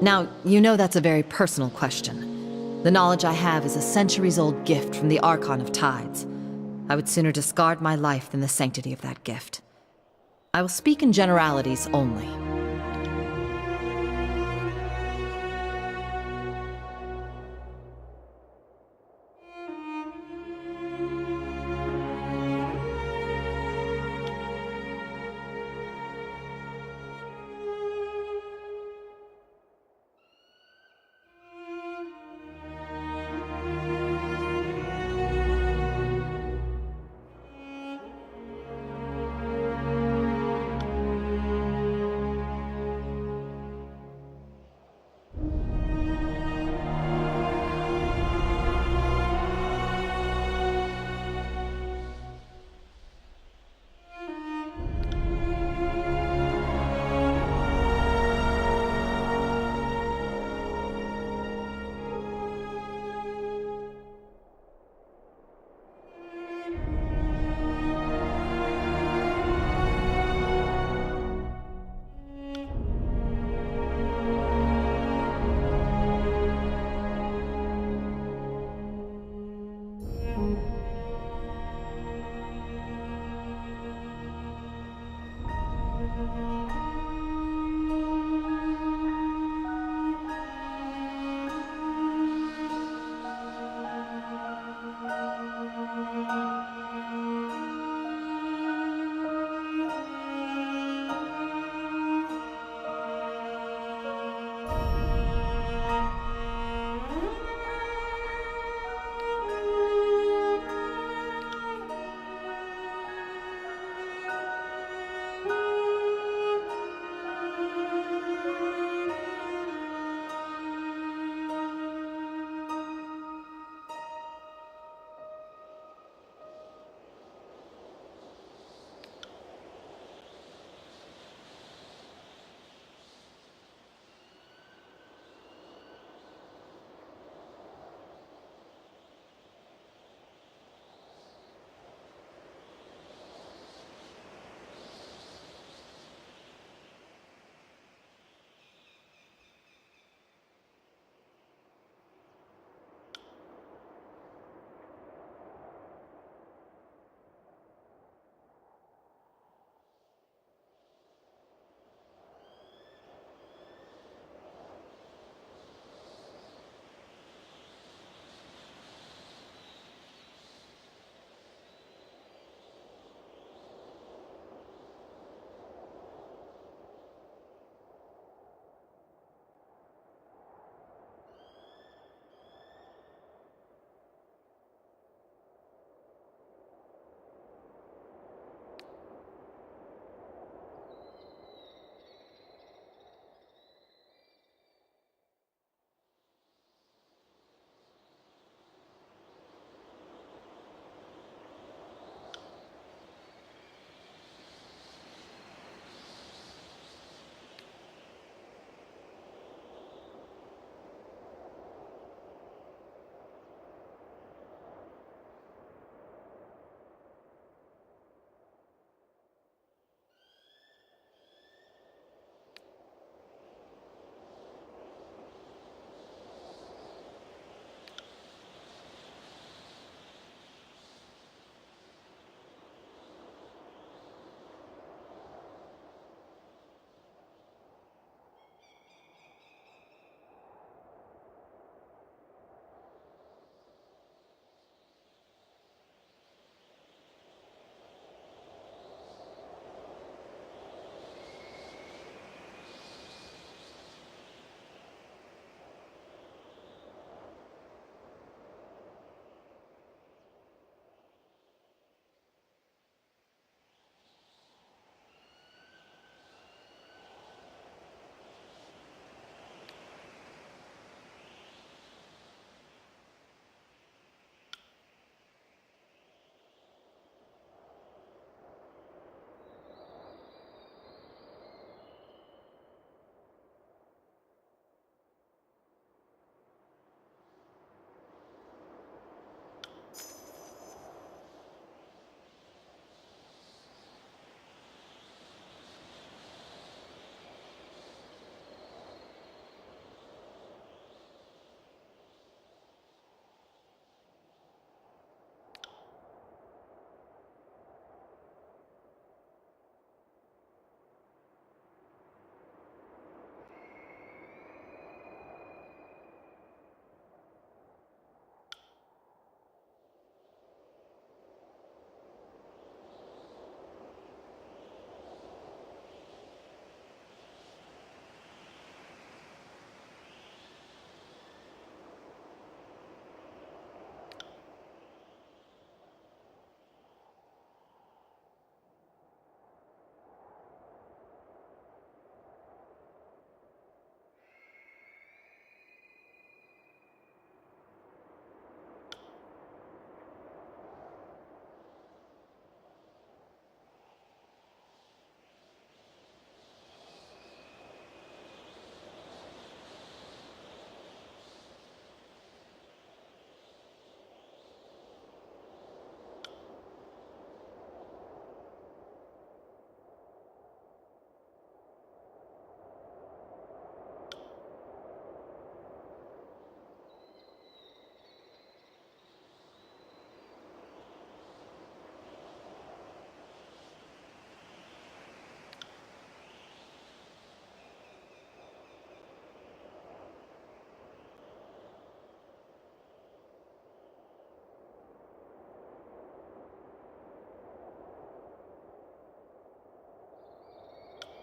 Speaker 4: Now, you know that's a very personal question. The knowledge I have is a centuries-old gift from the Archon of Tides. I would sooner discard my life than the sanctity of that gift. I will speak in generalities only.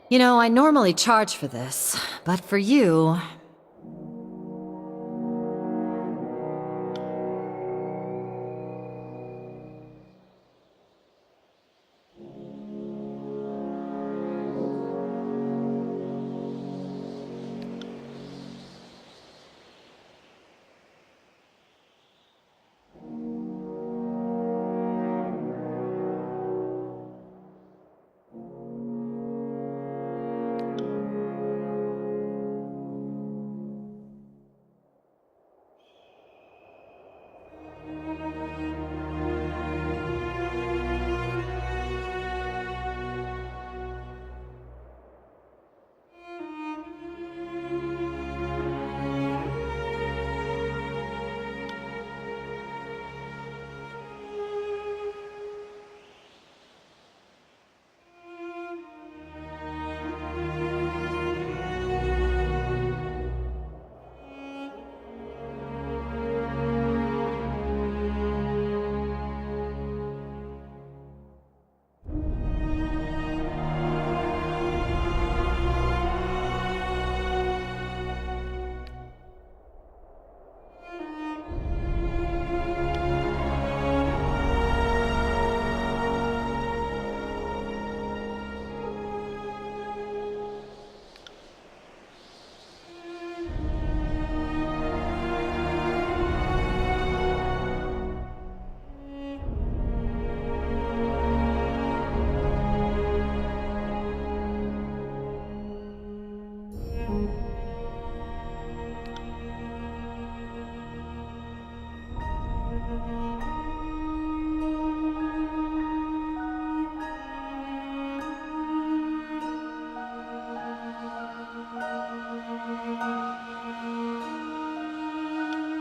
Speaker 4: You know, I normally charge for this, but for you...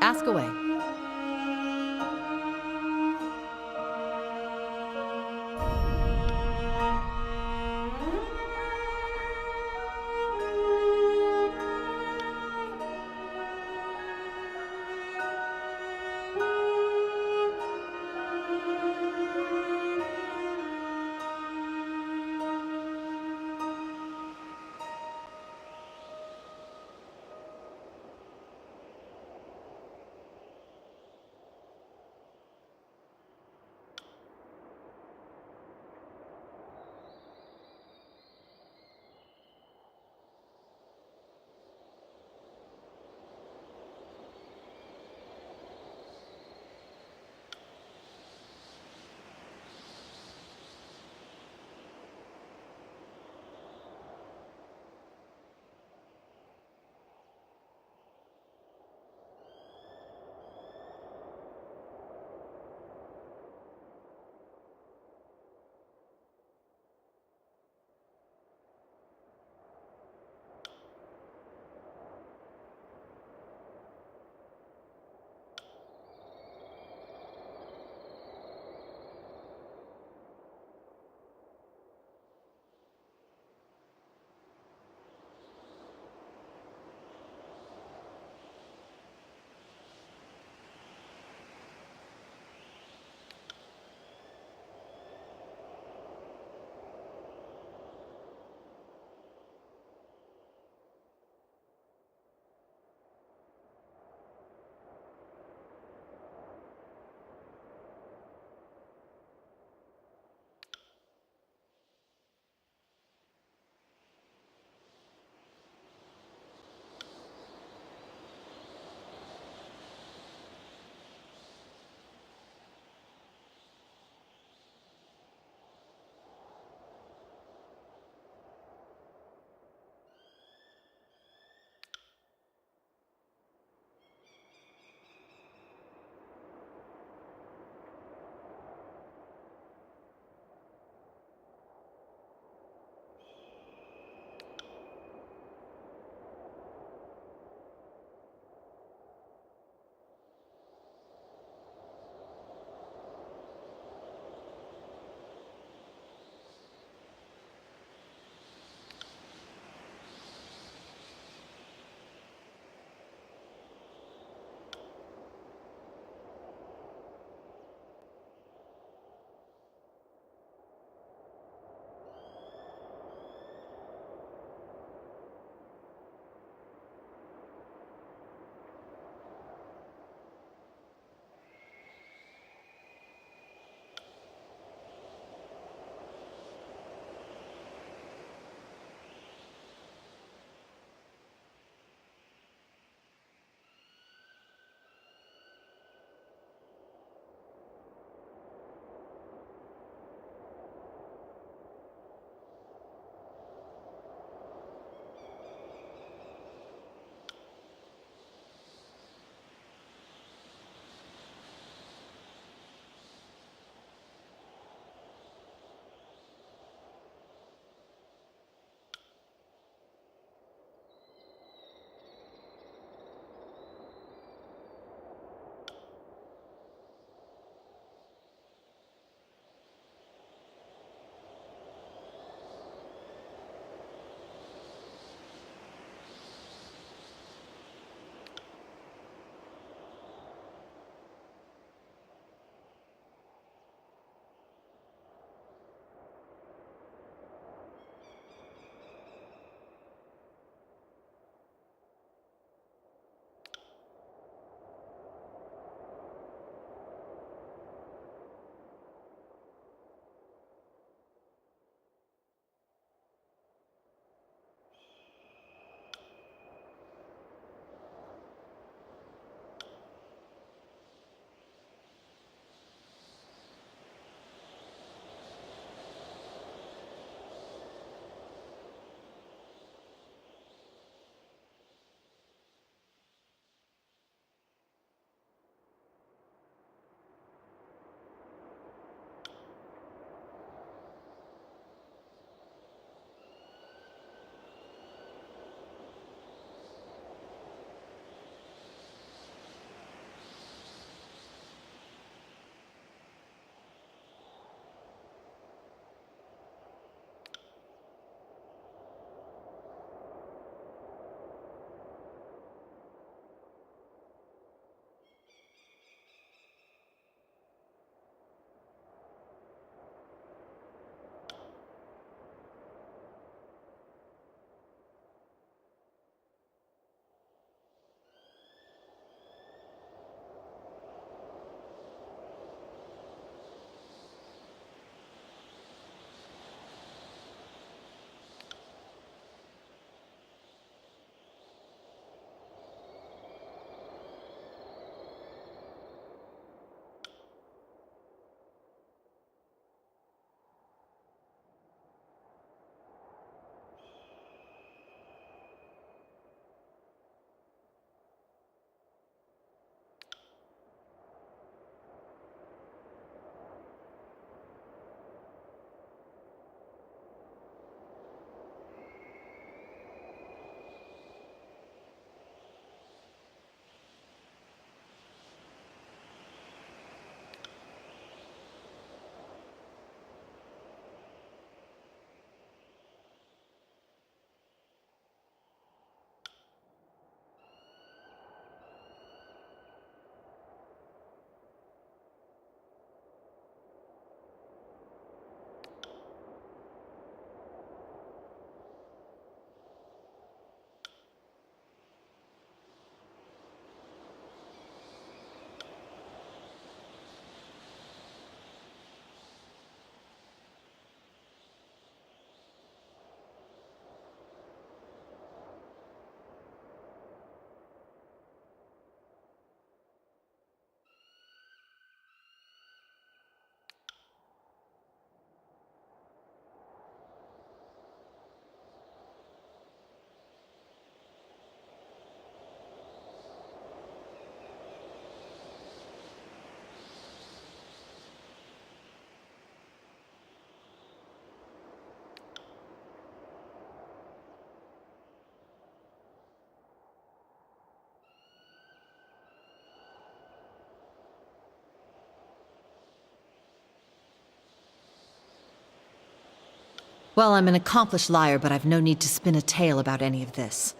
Speaker 4: Ask away. Well, I'm an accomplished liar, but I've no need to spin a tale about any of this.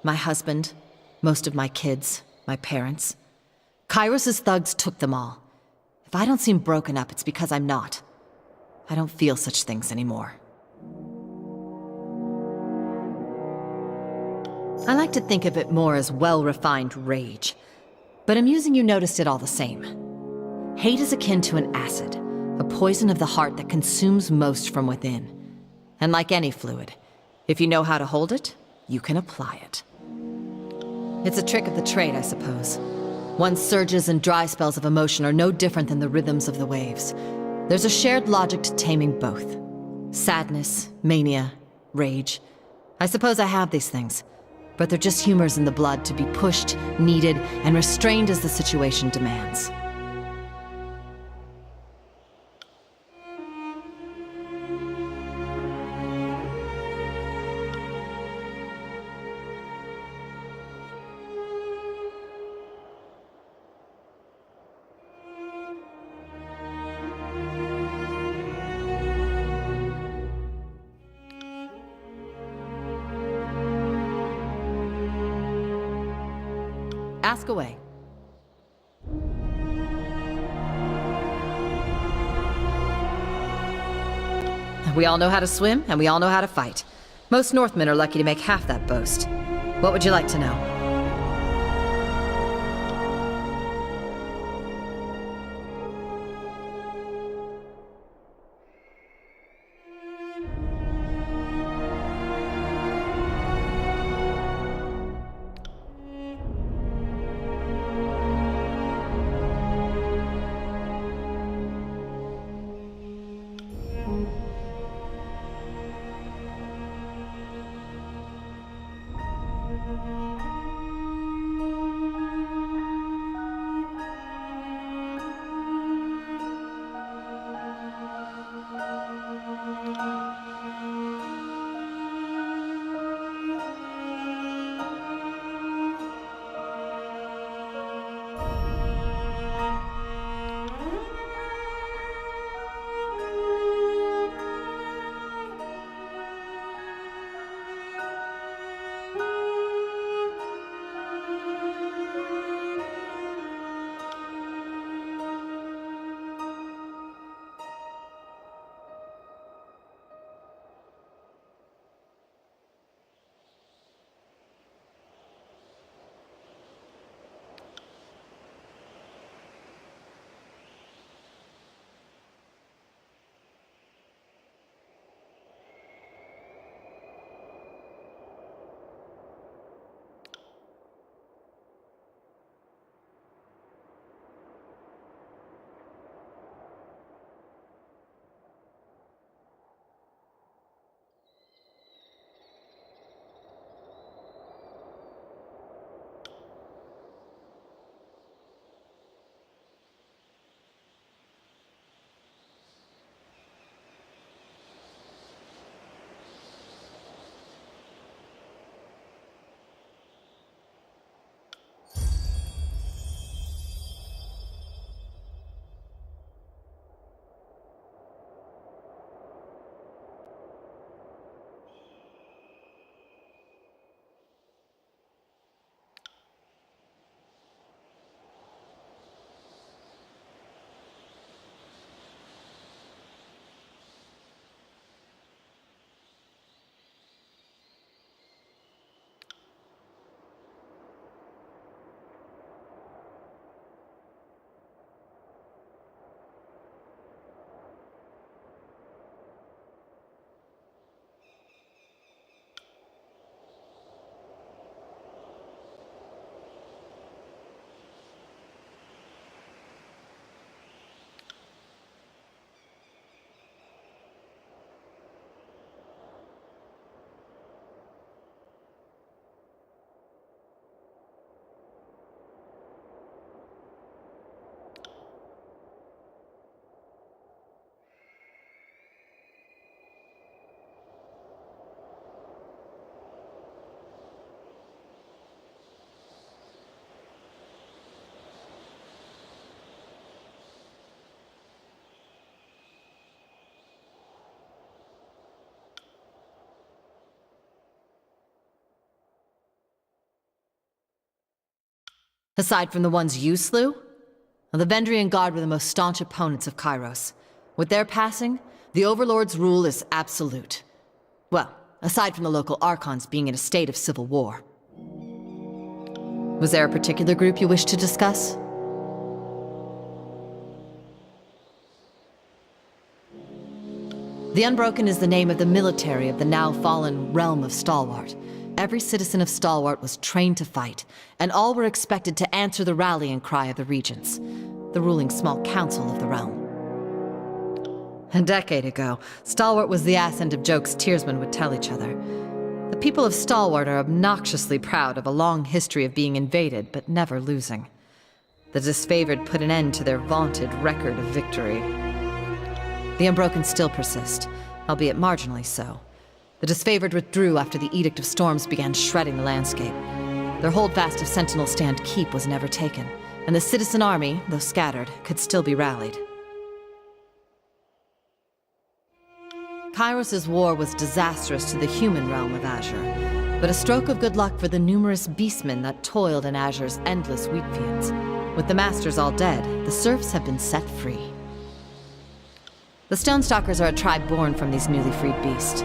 Speaker 4: My husband, most of my kids, my parents. Kairos' thugs took them all. If I don't seem broken up, it's because I'm not. I don't feel such things anymore. I like to think of it more as well-refined rage. But amusing you noticed it all the same. Hate is akin to an acid, a poison of the heart that consumes most from within. And like any fluid, if you know how to hold it, you can apply it. It's a trick of the trade, I suppose. One's surges and dry spells of emotion are no different than the rhythms of the waves. There's a shared logic to taming both. Sadness, mania, rage. I suppose I have these things, but they're just humors in the blood to be pushed, needed, and restrained as the situation demands. Ask away. We all know how to swim, and we all know how to fight. Most Northmen are lucky to make half that boast. What would you like to know? Aside from the ones you slew? Well, the Vendrien Guard were the most staunch opponents of Kairos. With their passing, the Overlord's rule is absolute. Well, aside from the local Archons being in a state of civil war. Was there a particular group you wish to discuss? The Unbroken is the name of the military of the now-fallen realm of Stalwart. Every citizen of Stalwart was trained to fight, and all were expected to answer the rallying cry of the Regents, the ruling small council of the realm. A decade ago, Stalwart was the ass end of jokes Tearsmen would tell each other. The people of Stalwart are obnoxiously proud of a long history of being invaded, but never losing. The disfavored put an end to their vaunted record of victory. The Unbroken still persist, albeit marginally so. The disfavored withdrew after the Edict of Storms began shredding the landscape. Their holdfast of Sentinel Stand Keep was never taken, and the citizen army, though scattered, could still be rallied. Kairos' war was disastrous to the human realm of Azure, but a stroke of good luck for the numerous beastmen that toiled in Azure's endless wheat fields. With the Masters all dead, the serfs have been set free. The Stonestalkers are a tribe born from these newly freed beasts.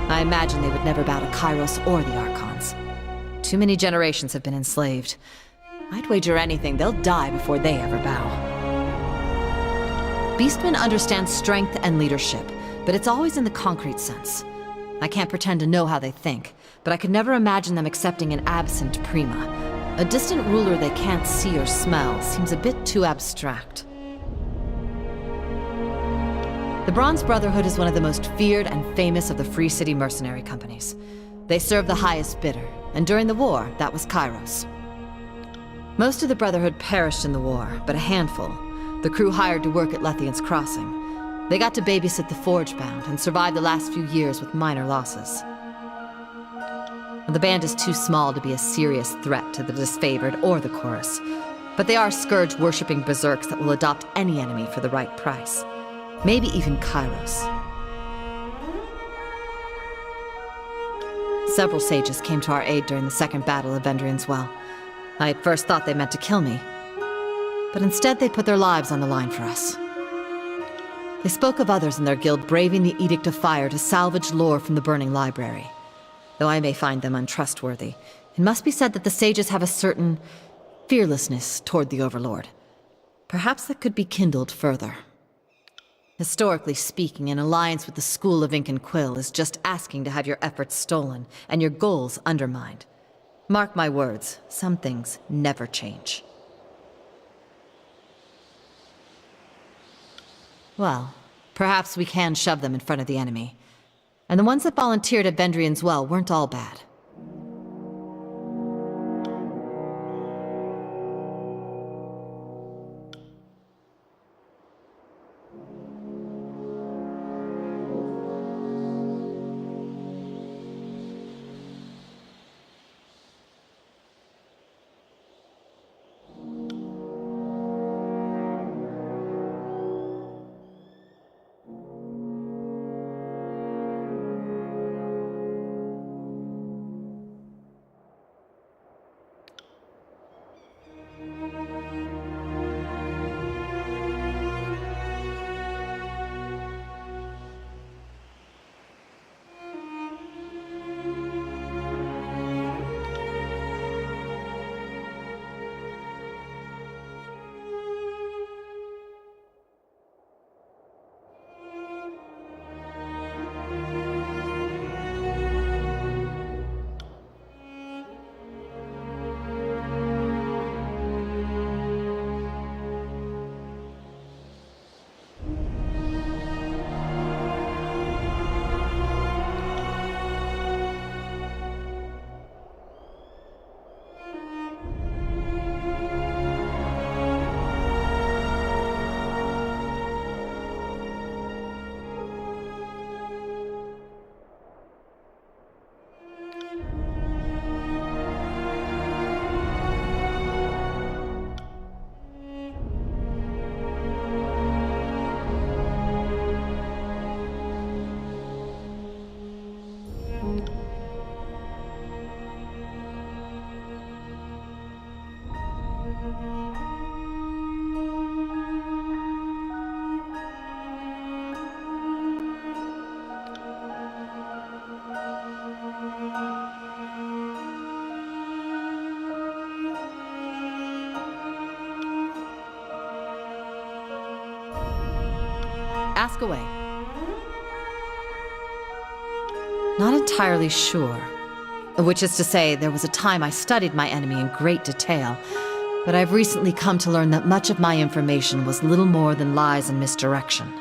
Speaker 4: I imagine they would never bow to Kairos or the Archons. Too many generations have been enslaved. I'd wager anything they'll die before they ever bow. Beastmen understand strength and leadership, but it's always in the concrete sense. I can't pretend to know how they think, but I could never imagine them accepting an absent Prima. A distant ruler they can't see or smell seems a bit too abstract. The Bronze Brotherhood is one of the most feared and famous of the Free City mercenary companies. They serve the highest bidder, and during the war, that was Kairos. Most of the Brotherhood perished in the war, but a handful, the crew hired to work at Lethian's Crossing. They got to babysit the Forge-bound and survived the last few years with minor losses. The band is too small to be a serious threat to the disfavored or the Chorus, but they are scourge-worshipping berserks that will adopt any enemy for the right price. Maybe even Kairos. Several sages came to our aid during the Second Battle of Vendrien's Well. I at first thought they meant to kill me, but instead they put their lives on the line for us. They spoke of others in their guild braving the Edict of Fire to salvage lore from the burning library. Though I may find them untrustworthy, it must be said that the sages have a certain fearlessness toward the Overlord. Perhaps that could be kindled further. Historically speaking, an alliance with the School of Ink and Quill is just asking to have your efforts stolen and your goals undermined. Mark my words, some things never change. Well, perhaps we can shove them in front of the enemy. And the ones that volunteered at Vendrien's Well weren't all bad. Ask away. Not entirely sure. Which is to say, there was a time I studied my enemy in great detail, but I've recently come to learn that much of my information was little more than lies and misdirection.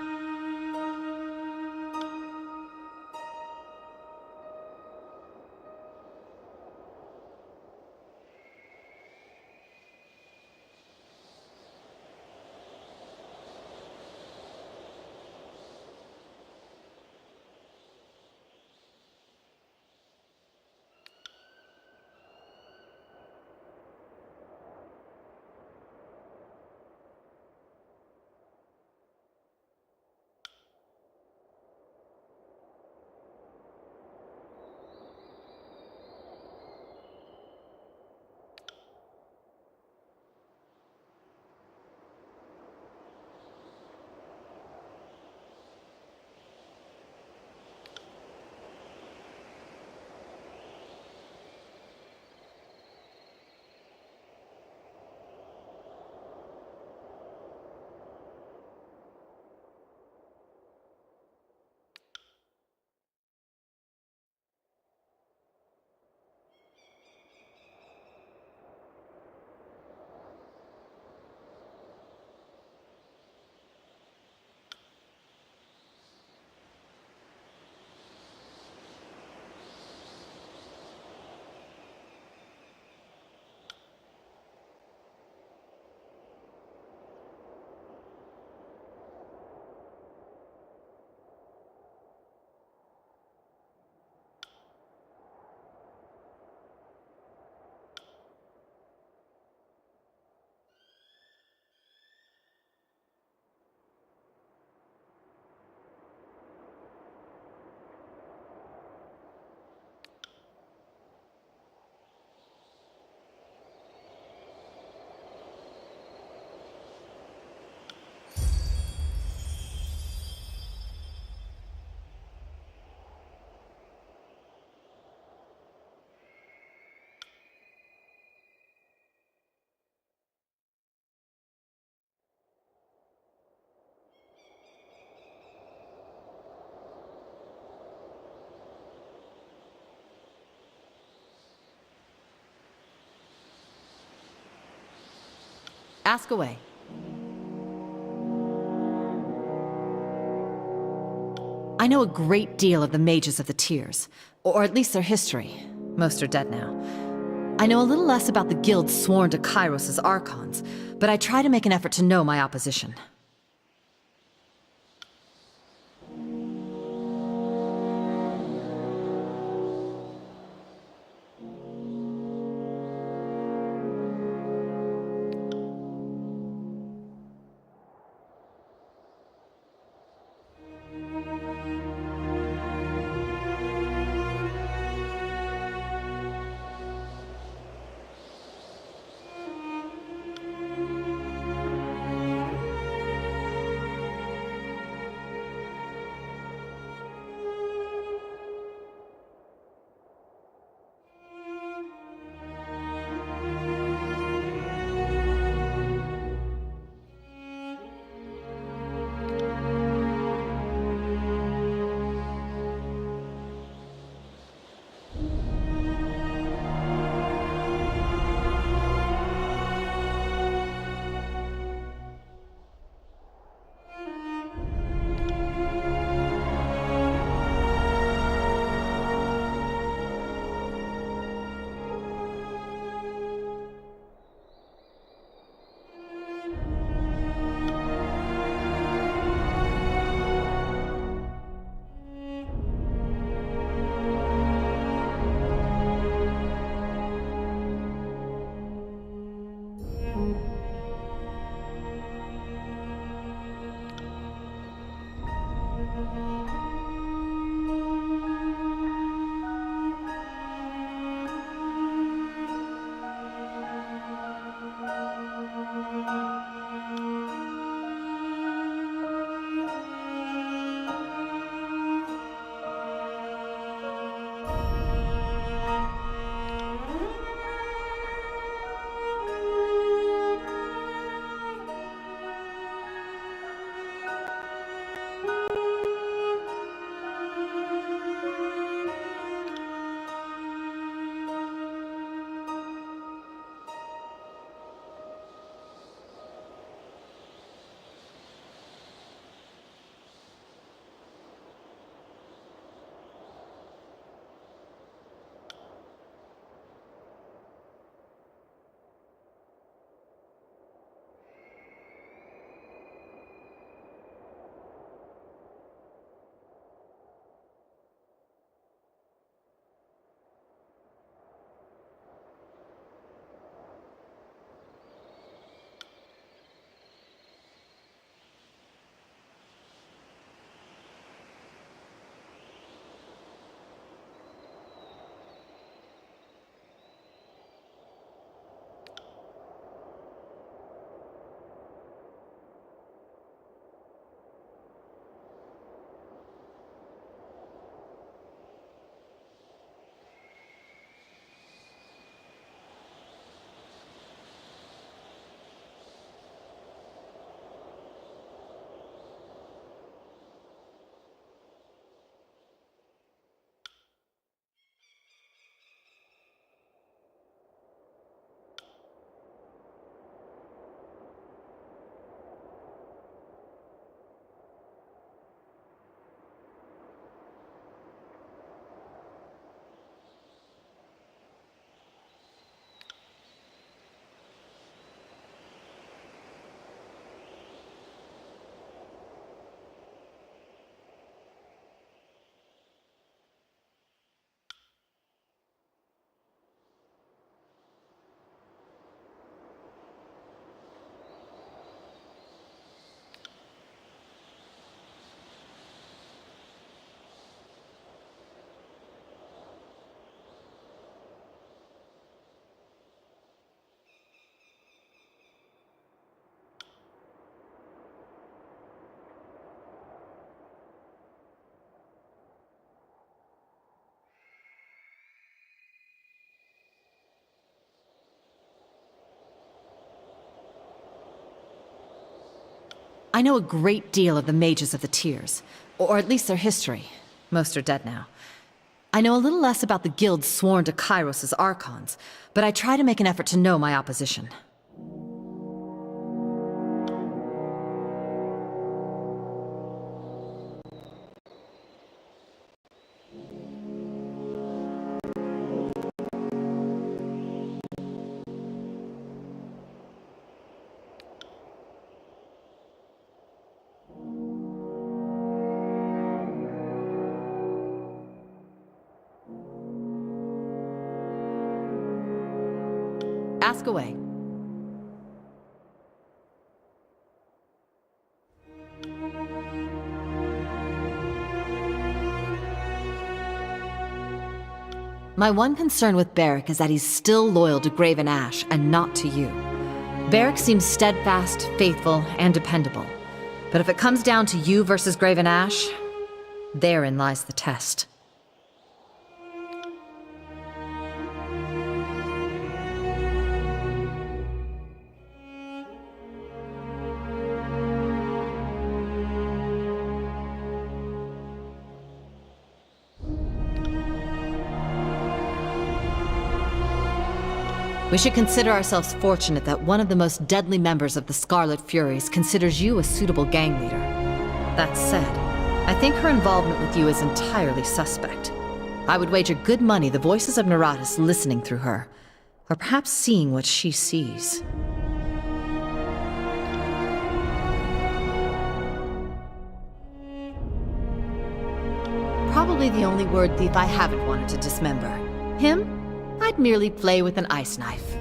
Speaker 4: Ask away. I know a great deal of the mages of the Tiers, or at least their history. Most are dead now. I know a little less about the guilds sworn to Kairos' archons, but I try to make an effort to know my opposition. I know a great deal of the mages of the Tiers, or at least their history. Most are dead now. I know a little less about the guilds sworn to Kairos' archons, but I try to make an effort to know my opposition. Ask away. My one concern with Barik is that he's still loyal to Graven Ash and not to you. Barik seems steadfast, faithful, and dependable. But if it comes down to you versus Graven Ash, therein lies the test. We should consider ourselves fortunate that one of the most deadly members of the Scarlet Furies considers you a suitable gang leader. That said, I think her involvement with you is entirely suspect. I would wager good money the voices of Terratus listening through her, or perhaps seeing what she sees. Probably the only word thief I haven't wanted to dismember. Him? I'd merely play with an ice knife.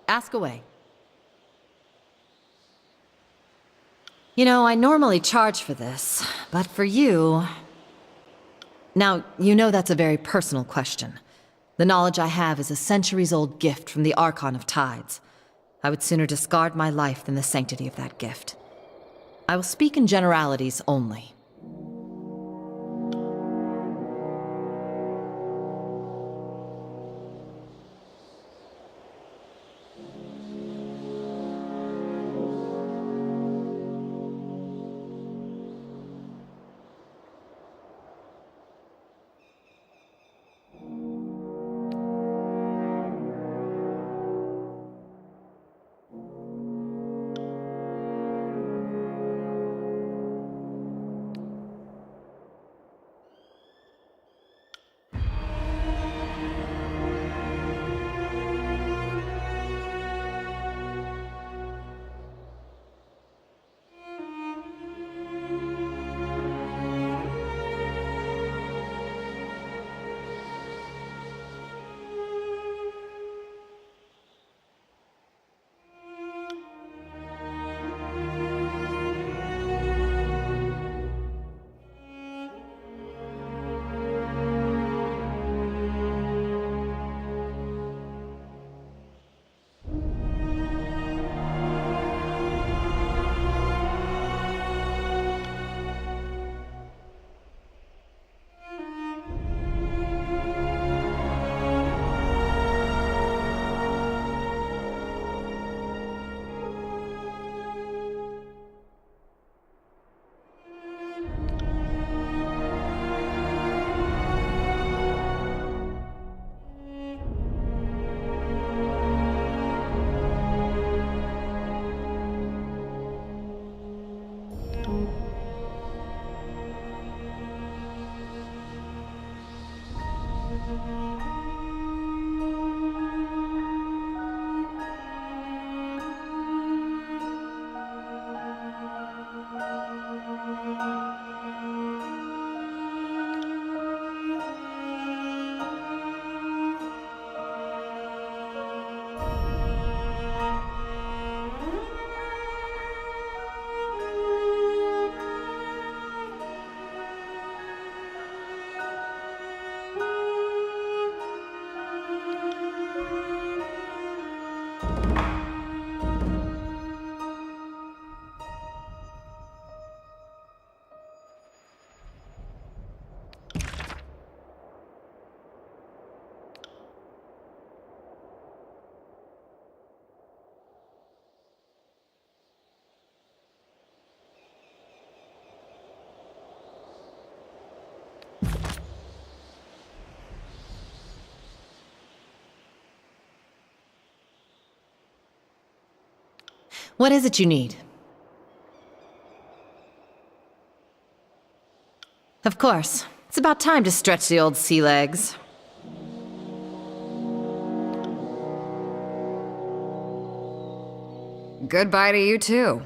Speaker 4: Ask away. You know, I normally charge for this, but for you... Now, you know that's a very personal question. The knowledge I have is a centuries-old gift from the Archon of Tides. I would sooner discard my life than the sanctity of that gift. I will speak in generalities only. What is it you need? Of course. It's about time to stretch the old sea legs.
Speaker 1: Goodbye to you too.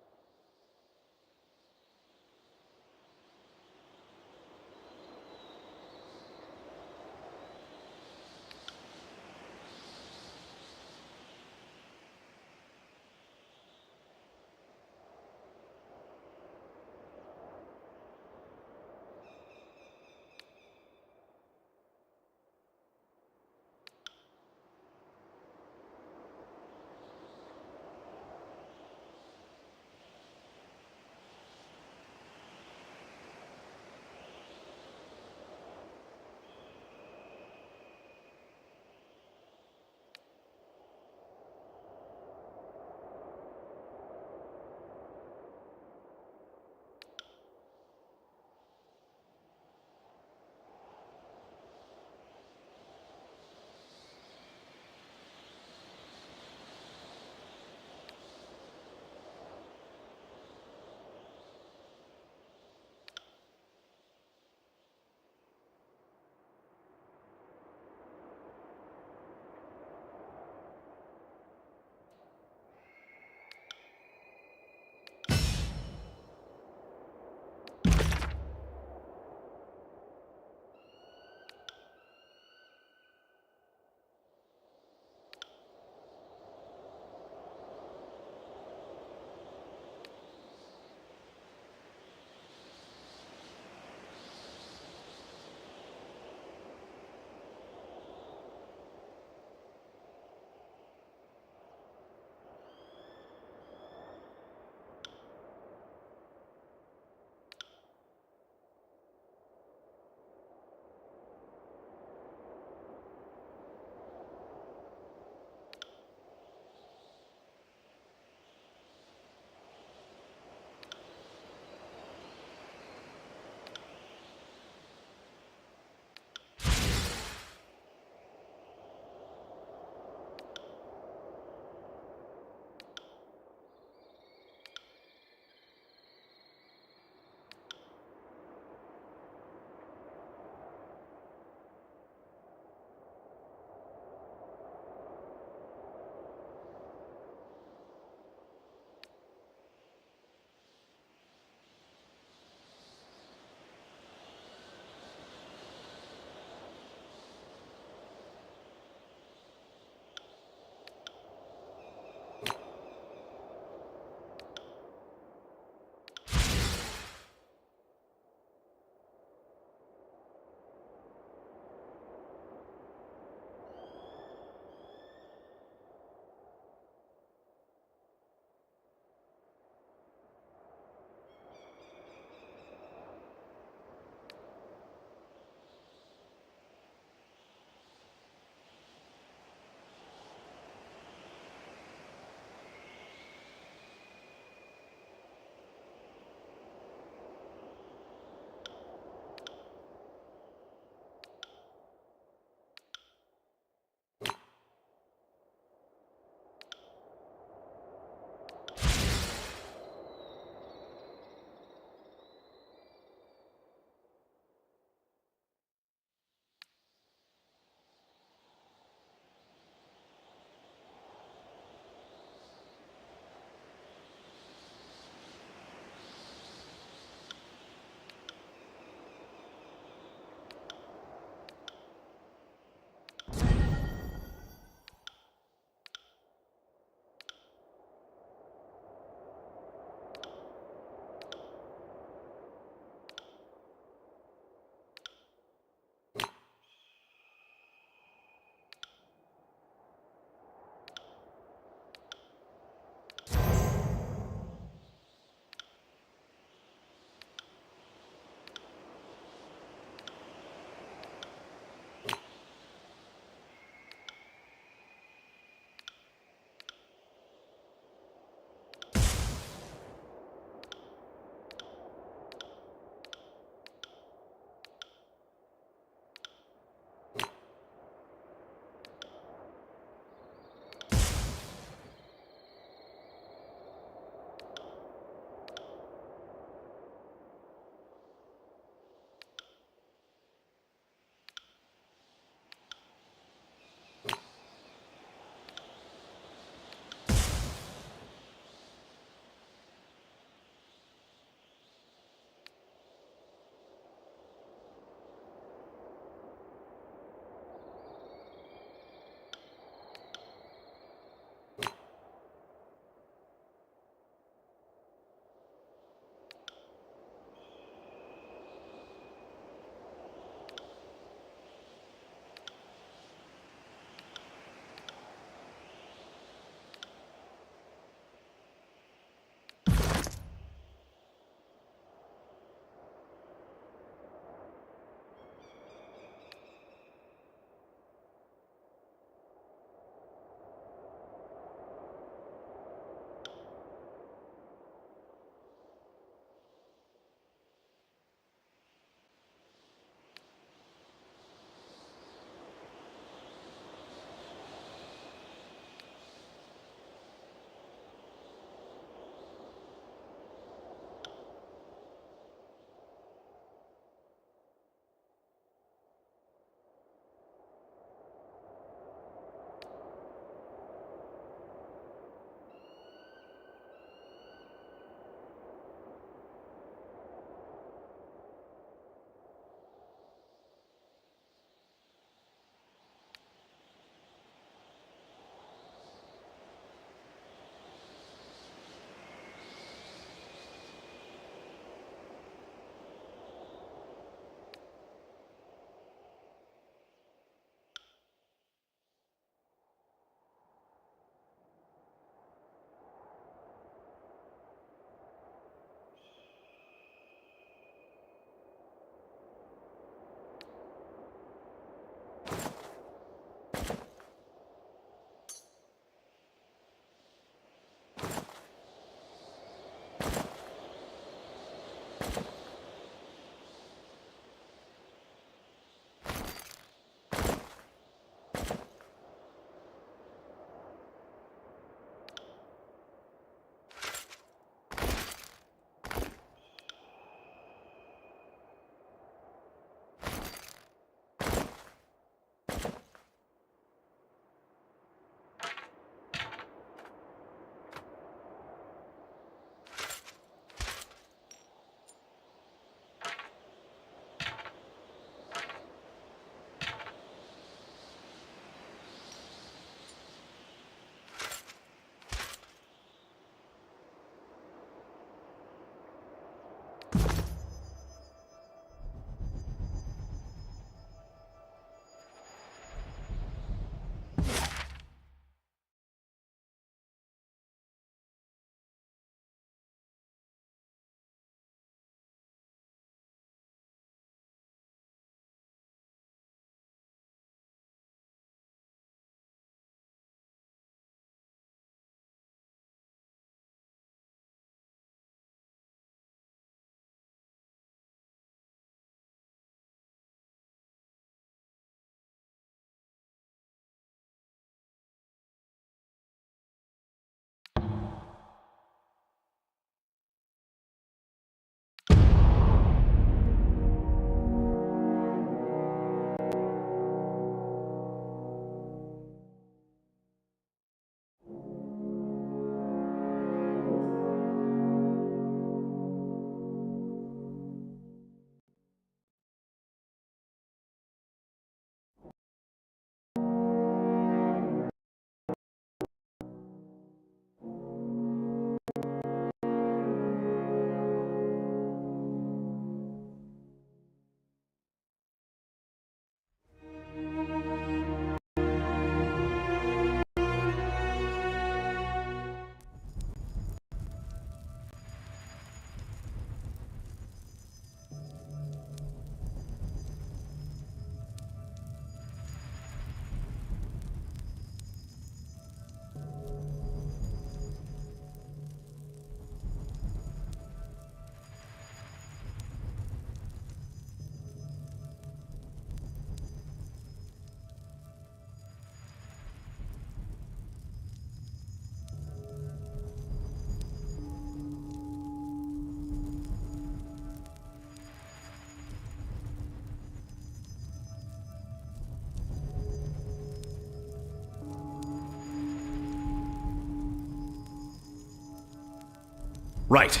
Speaker 5: Right.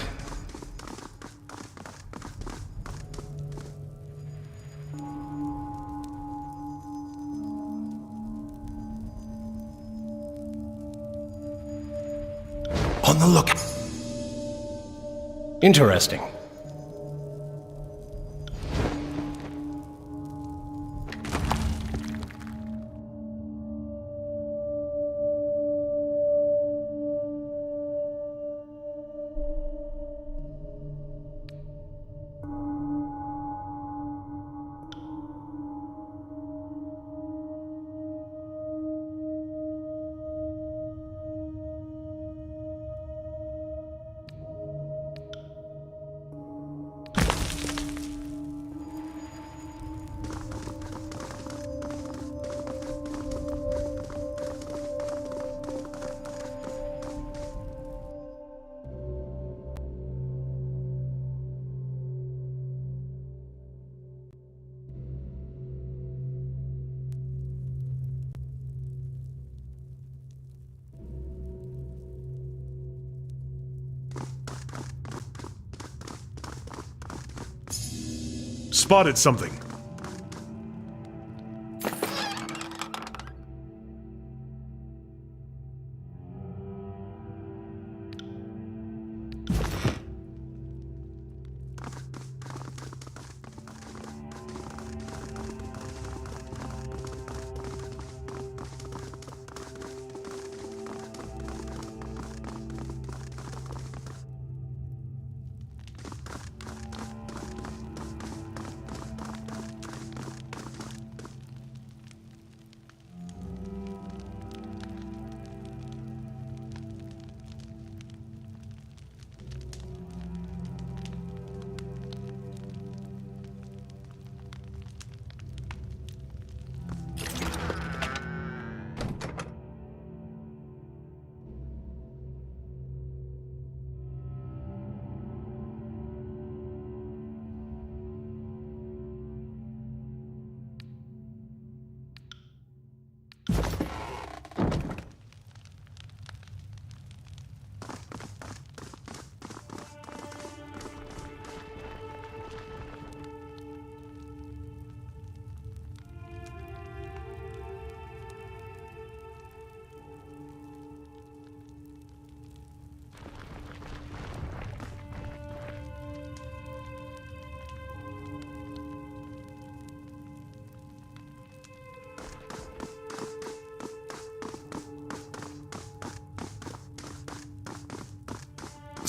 Speaker 5: On the lookout. Interesting.
Speaker 2: Spotted something.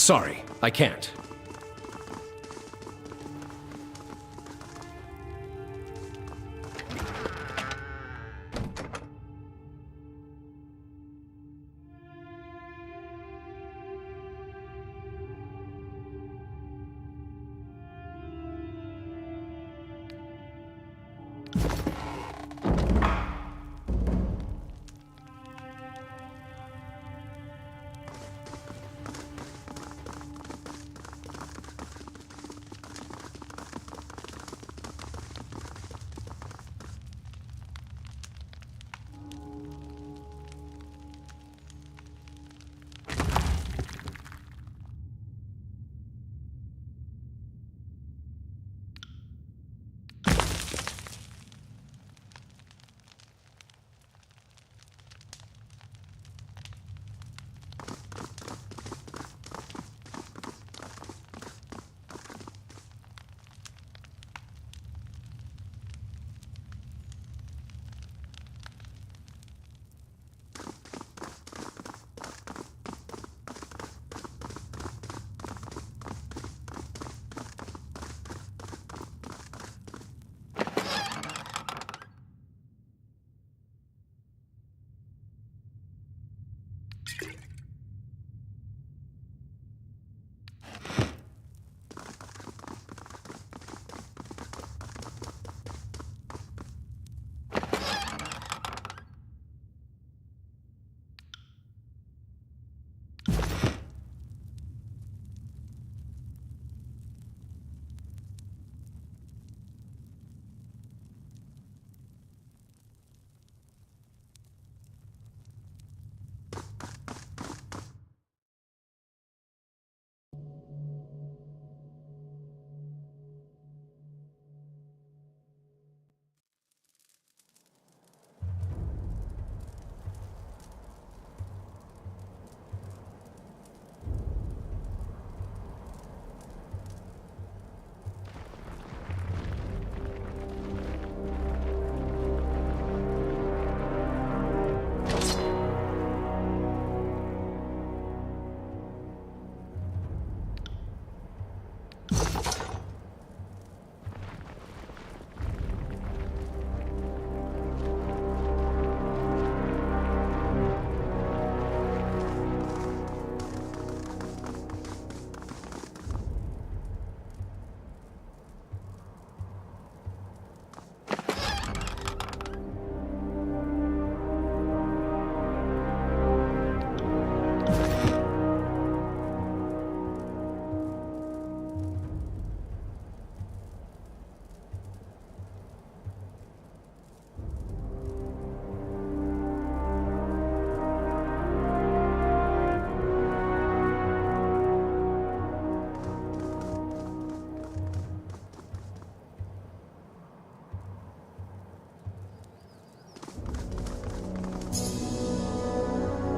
Speaker 5: Sorry, I can't.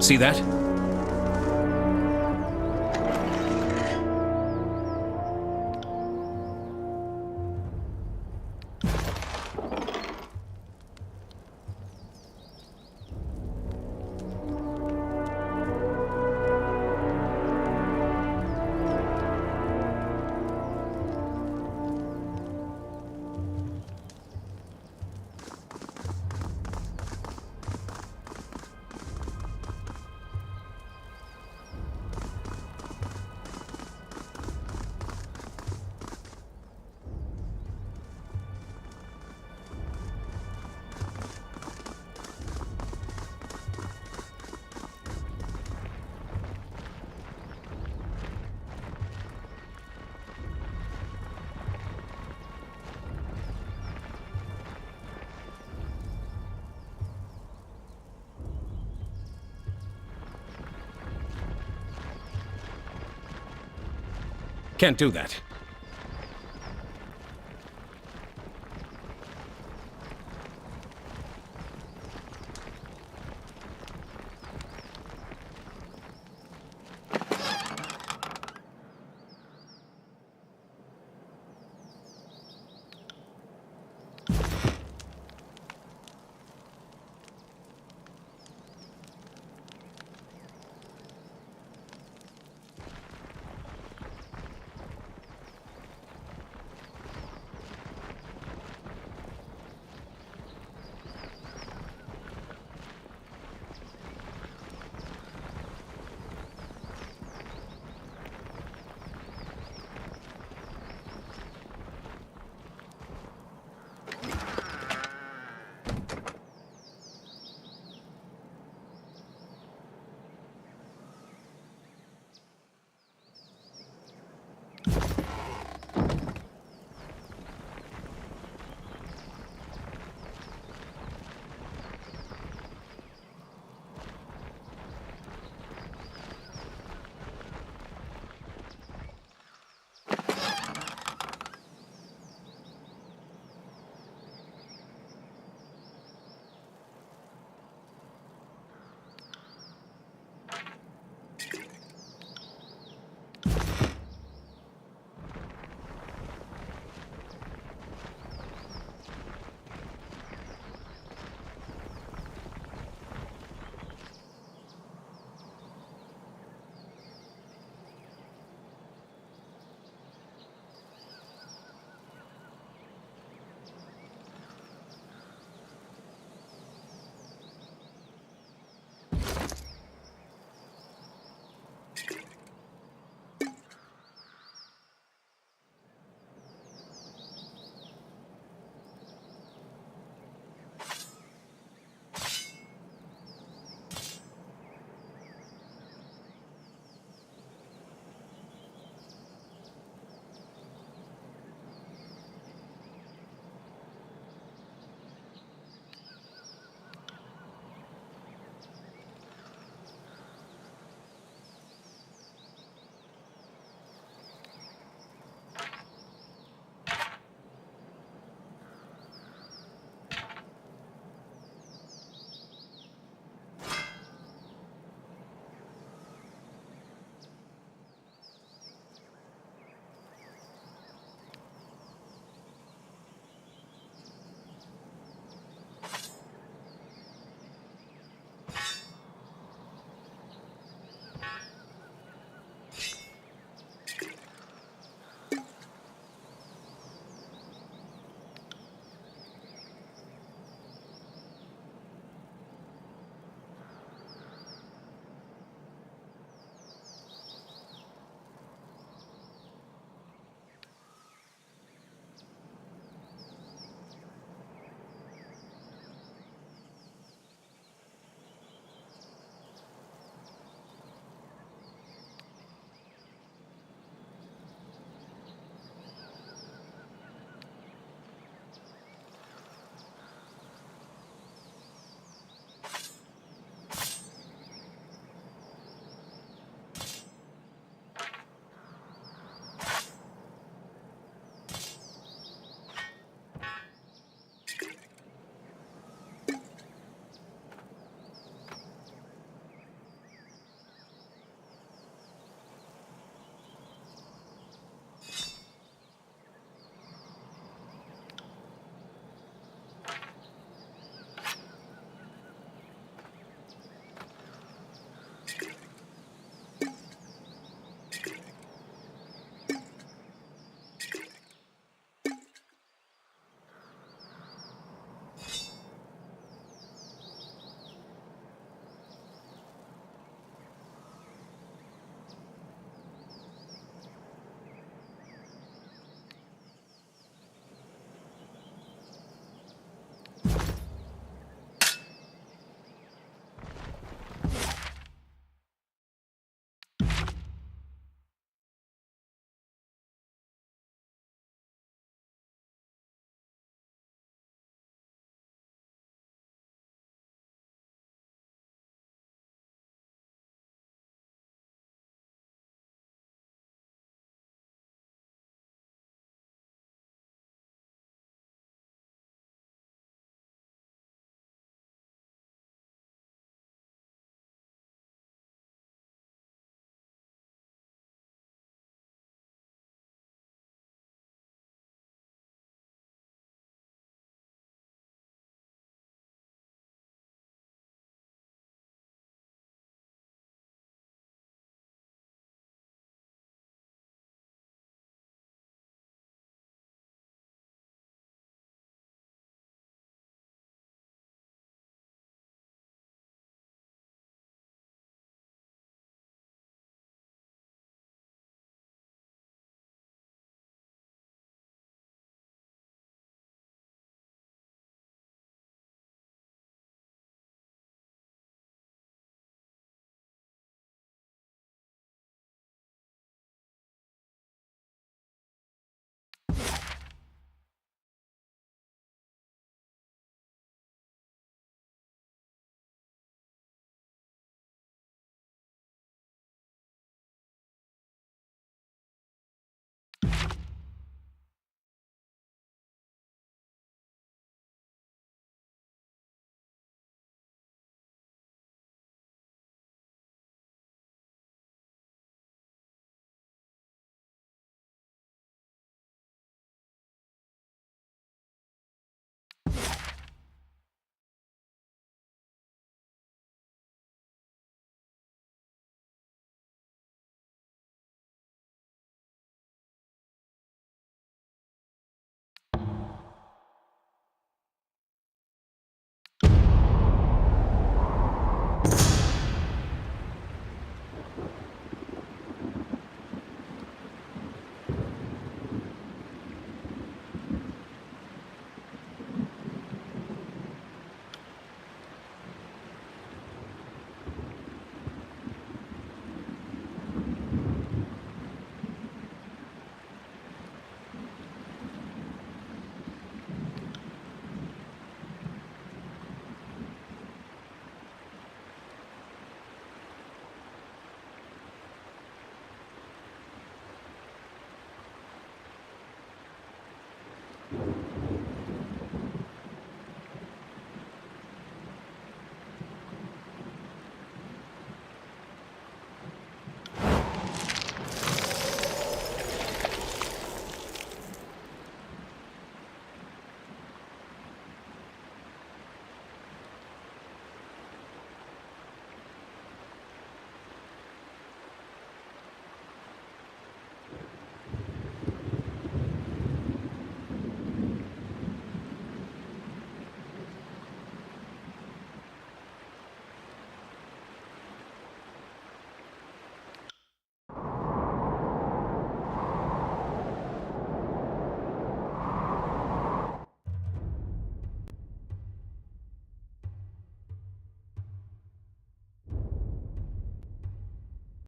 Speaker 5: See that? Can't do that.